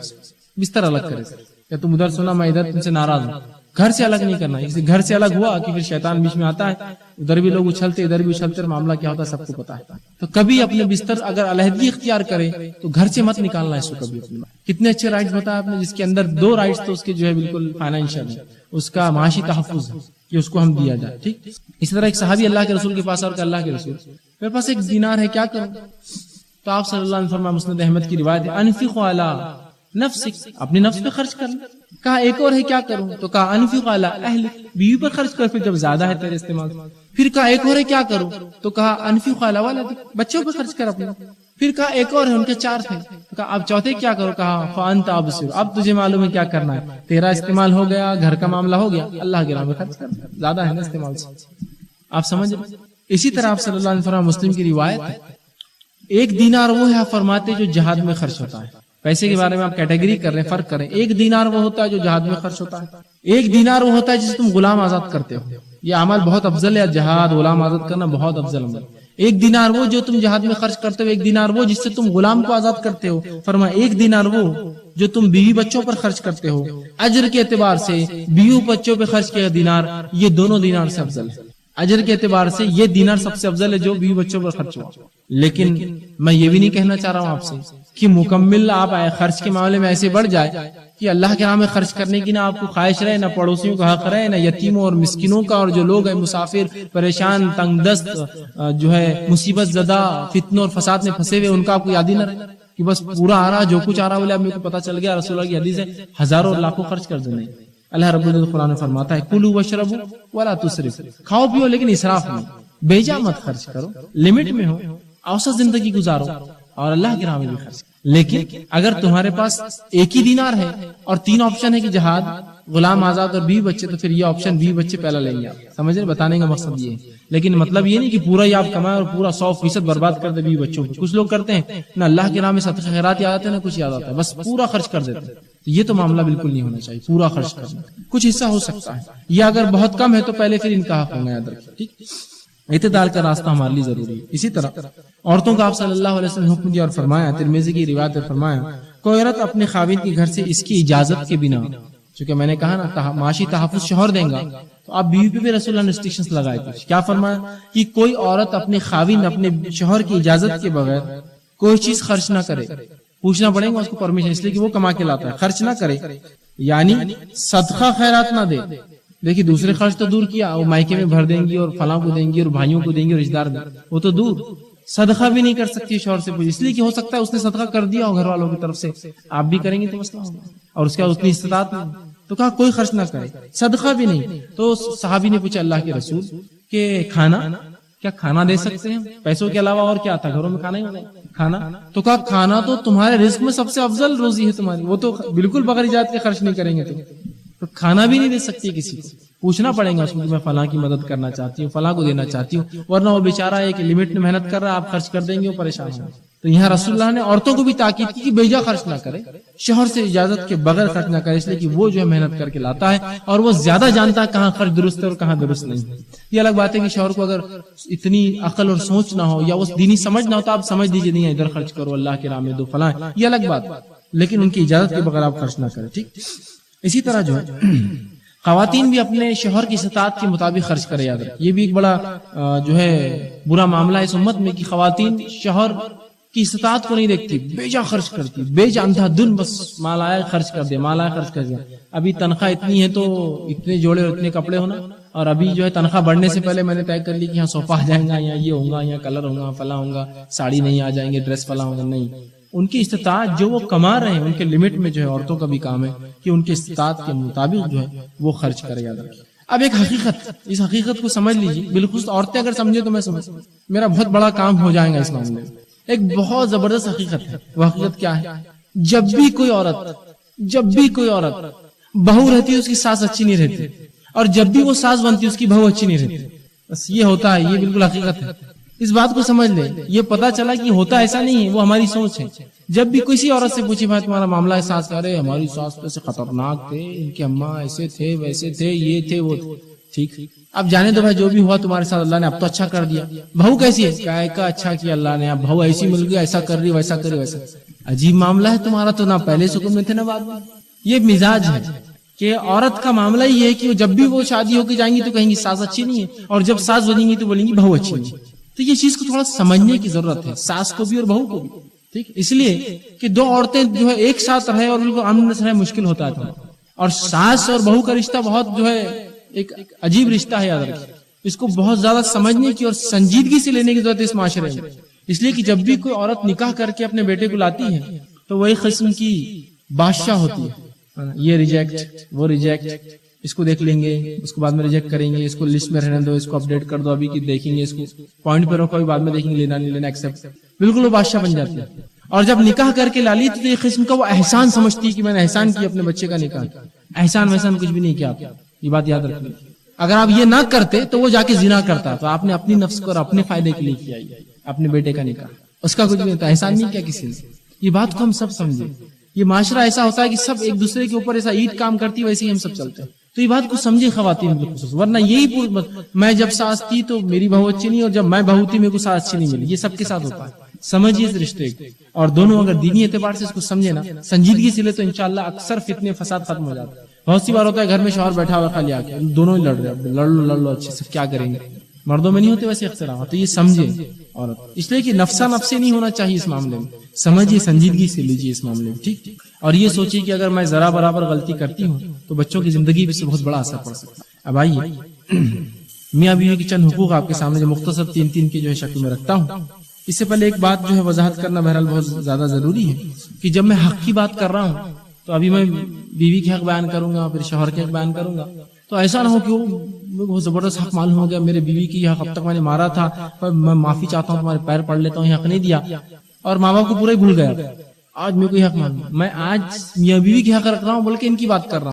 بستر الگ کرے. یا تم ادھر سونا میں ادھر تم سے ناراض ہوں، گھر سے الگ نہیں کرنا. اسی گھر سے الگ ہوا کہ پھر شیطان بیچ میں آتا ہے، ادھر بھی لوگ اچھلتے ادھر بھی اچھلتے، معاملہ کیا ہوتا ہے سب کو پتا ہے. تو کبھی اپنے بستر اگر علیحدگی اختیار کرے تو گھر سے مت نکالنا اس کو کبھی اپنے. کتنے اچھے رائٹس بتایا آپ نے، جس کے اندر 2 رائٹس تو اس کے جو ہے بالکل فائنینشیل ہے، اس کا معاشی تحفظ ہے کہ اس کو ہم دیا جائے. ٹھیک. اسی طرح ایک صحابی اللہ کے رسول کے پاس اور کہ اللہ کے رسول میرے پاس 1 دینار ہے، کیا کروں؟ تو آپ صلی اللہ علیہ وسلم مسند احمد کی روایت ہے انفق علی نفسک، اپنے نفس پہ خرچ کرنا. کہا ایک اور ہے، کیا کروں؟ تو کہا انفق علی اہلک، بیوی پر خرچ کر، پھر جب زیادہ ہے تیرے استعمال. پھر کہا ایک اور ہے، کیا کروں؟ تو کہا انفق علی ولدک، بچوں پہ خرچ کر اپنے. پھر کہا ایک اور ہے، ان کے 4 تھے. کہا اب چوتھے کیا کرو؟ کہا فانت ابصر، اب تجھے معلوم ہے کیا کرنا ہے، تیرا استعمال ہو گیا، گھر کا معاملہ ہو گیا، اللہ کے راہ میں خرچ کر، زیادہ ہے نا استعمال سے. آپ سمجھ رہے؟ اسی طرح آپ صلی اللہ علیہ وسلم مسلم کی روایت ہے 1 دینار وہ ہے فرماتے جو جہاد میں خرچ ہوتا ہے. پیسے کے بارے میں آپ کیٹیگری کر رہے ہیں، فرق کریں. 1 دینار وہ ہوتا ہے جو جہاد میں خرچ ہوتا ہے. 1 دینار وہ ہوتا ہے جسے تم غلام آزاد کرتے ہو. یہ عمل بہت افضل ہے، جہاد غلام آزاد کرنا بہت افضل عمل. 1 دینار وہ جو تم جہاد میں خرچ کرتے ہو، 1 دینار وہ جس سے تم غلام کو آزاد کرتے ہو. فرمایا 1 دینار وہ جو تم بیوی بچوں پر خرچ کرتے ہو. اجر کے اعتبار سے بیوی بچوں پہ خرچ کیا دینار، یہ دونوں دینار سے افضل ہے. اجر کے اعتبار سے یہ دینار سب سے افضل ہے جو بیوی بچوں پر خرچ ہوا. لیکن میں یہ بھی نہیں کہنا چاہ رہا ہوں آپ سے کہ مکمل آپ خرچ کے معاملے میں ایسے بڑھ جائے کہ اللہ کے راہ میں خرچ کرنے کی نہ آپ کو خواہش رہے، نہ پڑوسیوں کا حق رہے، نہ یتیموں اور مسکینوں کا، اور جو لوگ ہیں مسافر، پریشان، تنگ دست، جو ہے مصیبت زدہ، فتنوں اور فساد میں پھنسے ہوئے، ان کا آپ کو یاد ہی نہ رہے کہ بس پورا آ رہا جو کچھ آ رہا بولے اب میرے کو پتا چل گیا رسول اللہ کی حدیث ہے ہزاروں اور لاکھوں خرچ کر دینا. اللہ رب العزت قرآن میں فرماتا ہے کلوا واشربوا ولا تسرفوا، کھاؤ پیو لیکن اسراف نہیں، بے جا مت خرچ کرو، لمٹ میں ہو، اوسط زندگی گزارو اور اللہ کی راہ میں بھی خرچ. لیکن اگر تمہارے پاس 1 ہی دینار ہے اور 3 آپشن ہے کہ جہاد، غلام آزاد اور بیوی بچے، تو پھر یہ آپشن بیوی بچے پہلا لیں گے. آپ سمجھ رہے؟ بتانے کا مقصد یہ ہے. لیکن مطلب یہ نہیں کہ پورا ہی آپ کمائیں اور پورا 100% برباد کر دے بیوی بچوں کو. کچھ لوگ کرتے ہیں نہ اللہ کے راہ میں صدقہ خیرات یاد آتے ہیں، نہ کچھ یاد آتا ہے، بس پورا خرچ کر دیتے ہیں. یہ تو معاملہ بالکل نہیں ہونا چاہیے، پورا خرچ کرنا. کچھ حصہ ہو سکتا ہے، یا اگر بہت کم ہے تو پہلے پھر ان کا حق ہونا یاد رکھیں. ٹھیک، اعتدال کا راستہ ہمارے لیے ضروری ہے. اسی طرح عورتوں کا آپ صلی اللہ علیہ وسلم نے حکم دیا اور فرمایا، ترمذی کی روایت میں فرمایا کوئی عورت اپنے خاوند کے گھر سے اس کی اجازت کے بنا، چونکہ میں نے کہا نا معاشی تحفظ شوہر دیں گا، تو آپ بیوی پہ بھی رسول اللہ نے ریسٹرکشنز لگائے تھے. کیا فرمایا کہ کوئی عورت اپنے خاوند، اپنے شوہر کی اجازت کے بغیر کوئی چیز خرچ نہ کرے. پوچھنا پڑے گا اس کو پرمیشن، اس لیے کہ وہ کما کے لاتا ہے. خرچ نہ کرے یعنی صدقہ خیرات نہ دے. دیکھیے دوسرے خرچ تو دور کیا، وہ مائکے میں بھر دیں گی اور فلاں کو دیں گی اور بھائیوں کو دیں گی اور رشتہ دار میں، وہ تو دور. صدقہ بھی نہیں کر سکتی شوہر سے پوچھ، اس لیے کہ ہو سکتا ہے اس نے صدقہ کر دیا ہو گھر والوں کی طرف سے، آپ بھی کریں گے تو مسئلہ ہوگا، اور اس کے بعد اتنی استطاعت نہیں. تو کہا کوئی خرچ نہ کرے، صدقہ بھی نہیں. تو صحابی نے پوچھا اللہ کے رسول کہ کھانا، کیا کھانا دے سکتے ہیں؟ پیسوں کے علاوہ اور کیا تھا؟ گھروں میں کھانا ہی ہوگا کھانا. تو کہا کھانا تو تمہارے رزق میں سب سے افضل روزی ہے تمہاری، وہ تو بالکل بغیر اجازت کے خرچ نہیں کریں گے تم. تو کھانا بھی نہیں دے سکتی کسی کو. پوچھنا پڑے گا اس کو کہ میں فلاں کی مدد کرنا چاہتی ہوں، فلاں کو دینا چاہتی ہوں، ورنہ وہ بیچارہ ایک لمٹ میں محنت کر رہا ہے، آپ خرچ کر دیں گے وہ پریشان ہو. تو یہاں رسول اللہ نے عورتوں کو بھی تاکید کی کہ بے جا خرچ نہ کرے، شوہر سے اجازت کے بغیر خرچ نہ کرے، اس لیے کہ وہ جو ہے محنت کر کے لاتا ہے اور وہ زیادہ جانتا ہے کہاں خرچ درست ہے اور کہاں درست نہیں. یہ الگ بات ہے کہ شوہر کو اگر اتنی عقل اور سوچ نہ ہو یا اس دینی سمجھ نہ ہو تو آپ سمجھ دیجیے نہیں ادھر خرچ کرو، اللہ کے راہ میں دو، فلاں، یہ الگ بات، لیکن ان کی اجازت کے بغیر آپ خرچ نہ کریں. ٹھیک. اسی طرح جو ہے خواتین بھی اپنے شوہر کی استطاعت کے مطابق خرچ کرے. یاد رکھیں یہ بھی ایک بڑا جو ہے برا معاملہ ہے اس امت میں کہ خواتین شوہر کی استطاعت کو نہیں دیکھتی، بے جا خرچ کرتی، بے جا اندھا دھن، بس مال آیا خرچ کر دے، مال آیا خرچ کر دے. ابھی تنخواہ اتنی ہے تو اتنے جوڑے اور اتنے کپڑے ہونا، اور ابھی جو ہے تنخواہ بڑھنے سے پہلے میں نے طے کر لی کہ یہاں صوفہ آ جائیں گا، یہاں یہ ہوگا، یہاں کلر ہوگا، فلاں ہوگا، ساڑی نہیں آ جائیں گے، ڈریس فلاں ہوگا. نہیں، ان کی استطاعت جو وہ کما رہے ہیں ان کے لمٹ میں جو ہے عورتوں کا بھی کام ہے کہ ان کی استطاعت کے مطابق جو ہے وہ خرچ کرے. یاد رکھیں. اب ایک حقیقت، اس حقیقت کو سمجھ لیجیے، بالخصوص عورتیں اگر سمجھے تو میں سمجھ میرا بہت بڑا کام ہو جائے گا اس معاملے میں. ایک بہت زبردست حقیقت ہے. وہ حقیقت کیا ہے؟ جب بھی کوئی عورت بہو رہتی ہے اس کی ساس اچھی نہیں رہتی، اور جب بھی وہ ساس بنتی ہے اس کی بہو اچھی نہیں رہتی. بس یہ ہوتا ہے، یہ بالکل حقیقت ہے. اس بات کو سمجھ لیں. یہ پتا چلا کہ ہوتا ایسا نہیں ہے, وہ ہماری سوچ ہے. جب بھی کسی عورت سے پوچھی بھائی تمہارا معاملہ ہے ساس کا, ارے ہماری ساس تو ایسے خطرناک تھے, ان کے اماں ایسے تھے ویسے تھے, یہ تھے وہ تھے. ٹھیک, اب جانے دو بھائی, جو بھی ہوا تمہارے ساتھ اللہ نے اب تو اچھا کر دیا. بہو کیسی ہے, کیا کا اچھا کیا اللہ نے, اب بہو ایسی مل گئی, ایسا کر رہی ویسا کر رہی ویسا. عجیب معاملہ ہے تمہارا, تو نہ پہلے سکون میں تھے نہ بعد میں. یہ مزاج ہے کہ عورت کا معاملہ یہ ہے کہ جب بھی وہ شادی ہو کے جائیں گی تو کہیں گی ساس اچھی نہیں ہے, اور جب ساس بنیں گی تو بولیں گی بہو اچھی نہیں. تو یہ چیز کو تھوڑا سمجھنے کی ضرورت ہے, ساس کو بھی اور بہو کو بھی. ٹھیک, اس لیے کہ دو عورتیں جو ہے ایک ساتھ رہے اور ان کو امن سے رہے مشکل ہوتا ہے. اور ساس اور بہو کا رشتہ بہت جو ہے ایک عجیب رشتہ ہے, یاد رکھیں. اس کو بہت زیادہ سمجھنے کی اور سنجیدگی سے لینے کی ضرورت ہے اس معاشرے میں. اس لیے کہ جب بھی کوئی عورت نکاح کر کے اپنے بیٹے کو لاتی ہے تو وہ ایک قسم کی بادشاہ ہوتی ہے. یہ ریجیکٹ, وہ ریجیکٹ, اس کو دیکھ لیں گے, اس کو بعد میں ریجیکٹ کریں گے, اس کو لسٹ میں رہنے دو, اس کو اپڈیٹ کر دو, ابھی کی دیکھیں گے, اس کو پوائنٹ پہ رکھو, ابھی بعد میں دیکھیں گے, لینا نہیں لینا, ایکسپٹ. بالکل وہ بادشاہ بن جاتی ہے. اور جب نکاح کر کے لالی تو ایک قسم کا وہ احسان سمجھتی ہے کہ میں نے احسان کیا اپنے بچے کا نکاح. احسان وحسان کچھ بھی نہیں کیا آپ, یہ بات یاد رکھیں. اگر آپ یہ نہ کرتے تو وہ جا کے زنا کرتا, تو آپ نے اپنی نفس کو اور اپنے فائدے کے لیے کیا اپنے بیٹے کا نکاح, اس کا کچھ نہیں ہوتا, احسان نہیں کیا کسی نے. یہ بات کو ہم سب سمجھیں. یہ معاشرہ ایسا ہوتا ہے کہ سب ایک دوسرے کے اوپر ایسا اینٹ کام کرتی, ویسے ہی ہم سب چلتے ہیں. تو یہ بات کو سمجھے خواتین بالخصوص, ورنہ یہی میں جب ساس تھی تو میری بہو اچھی نہیں, اور جب میں بہو تھی میرے کو ساس اچھی نہیں ملی. یہ سب کے ساتھ ہوتا ہے. سمجھیے اس رشتے کو, اور دونوں اگر دینی اعتبار سے اس کو سمجھے نا, سنجیدگی سے لے, تو انشاءاللہ اکثر فتنے فساد ختم ہو جاتے ہیں. بہت سی بار ہوتا ہے گھر میں شوہر بیٹھا ہوا خالی آ کے دونوں ہی لڑ رہے, لڑ لو اچھے سے, کیا کریں گے. مردوں میں نہیں ہوتے ویسے اختلاف, تو یہ سمجھے عورت, اس لیے کہ نفسا نفسی نہیں ہونا چاہیے اس معاملے میں. سمجھیے, سنجیدگی سے لیجیے اس معاملے میں. ٹھیک, اور یہ سوچیے کہ اگر میں ذرا برابر غلطی کرتی ہوں تو بچوں کی زندگی پہ سے بہت بڑا اثر پڑ سکتا ہے. اب آئیے میاں بیوی کے چند حقوق آپ کے سامنے جو مختصر 3 کی جو ہے شکل میں رکھتا ہوں. اس سے پہلے ایک بات جو ہے وضاحت کرنا بہرحال بہت زیادہ ضروری ہے کہ جب میں حق کی بات کر رہا ہوں تو ابھی میں بیوی کے حق بیان کروں گا, پھر شوہر کے حق بیان کروں گا, تو ایسا نہ ہو کہ وہ بہت زبردست حق معلوم ہو گیا, میرے بیوی کی حق اب تک میں نے مارا تھا, پر میں معافی چاہتا ہوں, تمہارے پیر پڑ لیتا ہوں, یہ حق نہیں دیا, اور ماں باپ کو پورا ہی بھول گیا. آج میرے کو یہ حق معلوم, میں آج میاں بیوی کے حق رکھ رہا ہوں بلکہ ان کی بات کر رہا ہوں.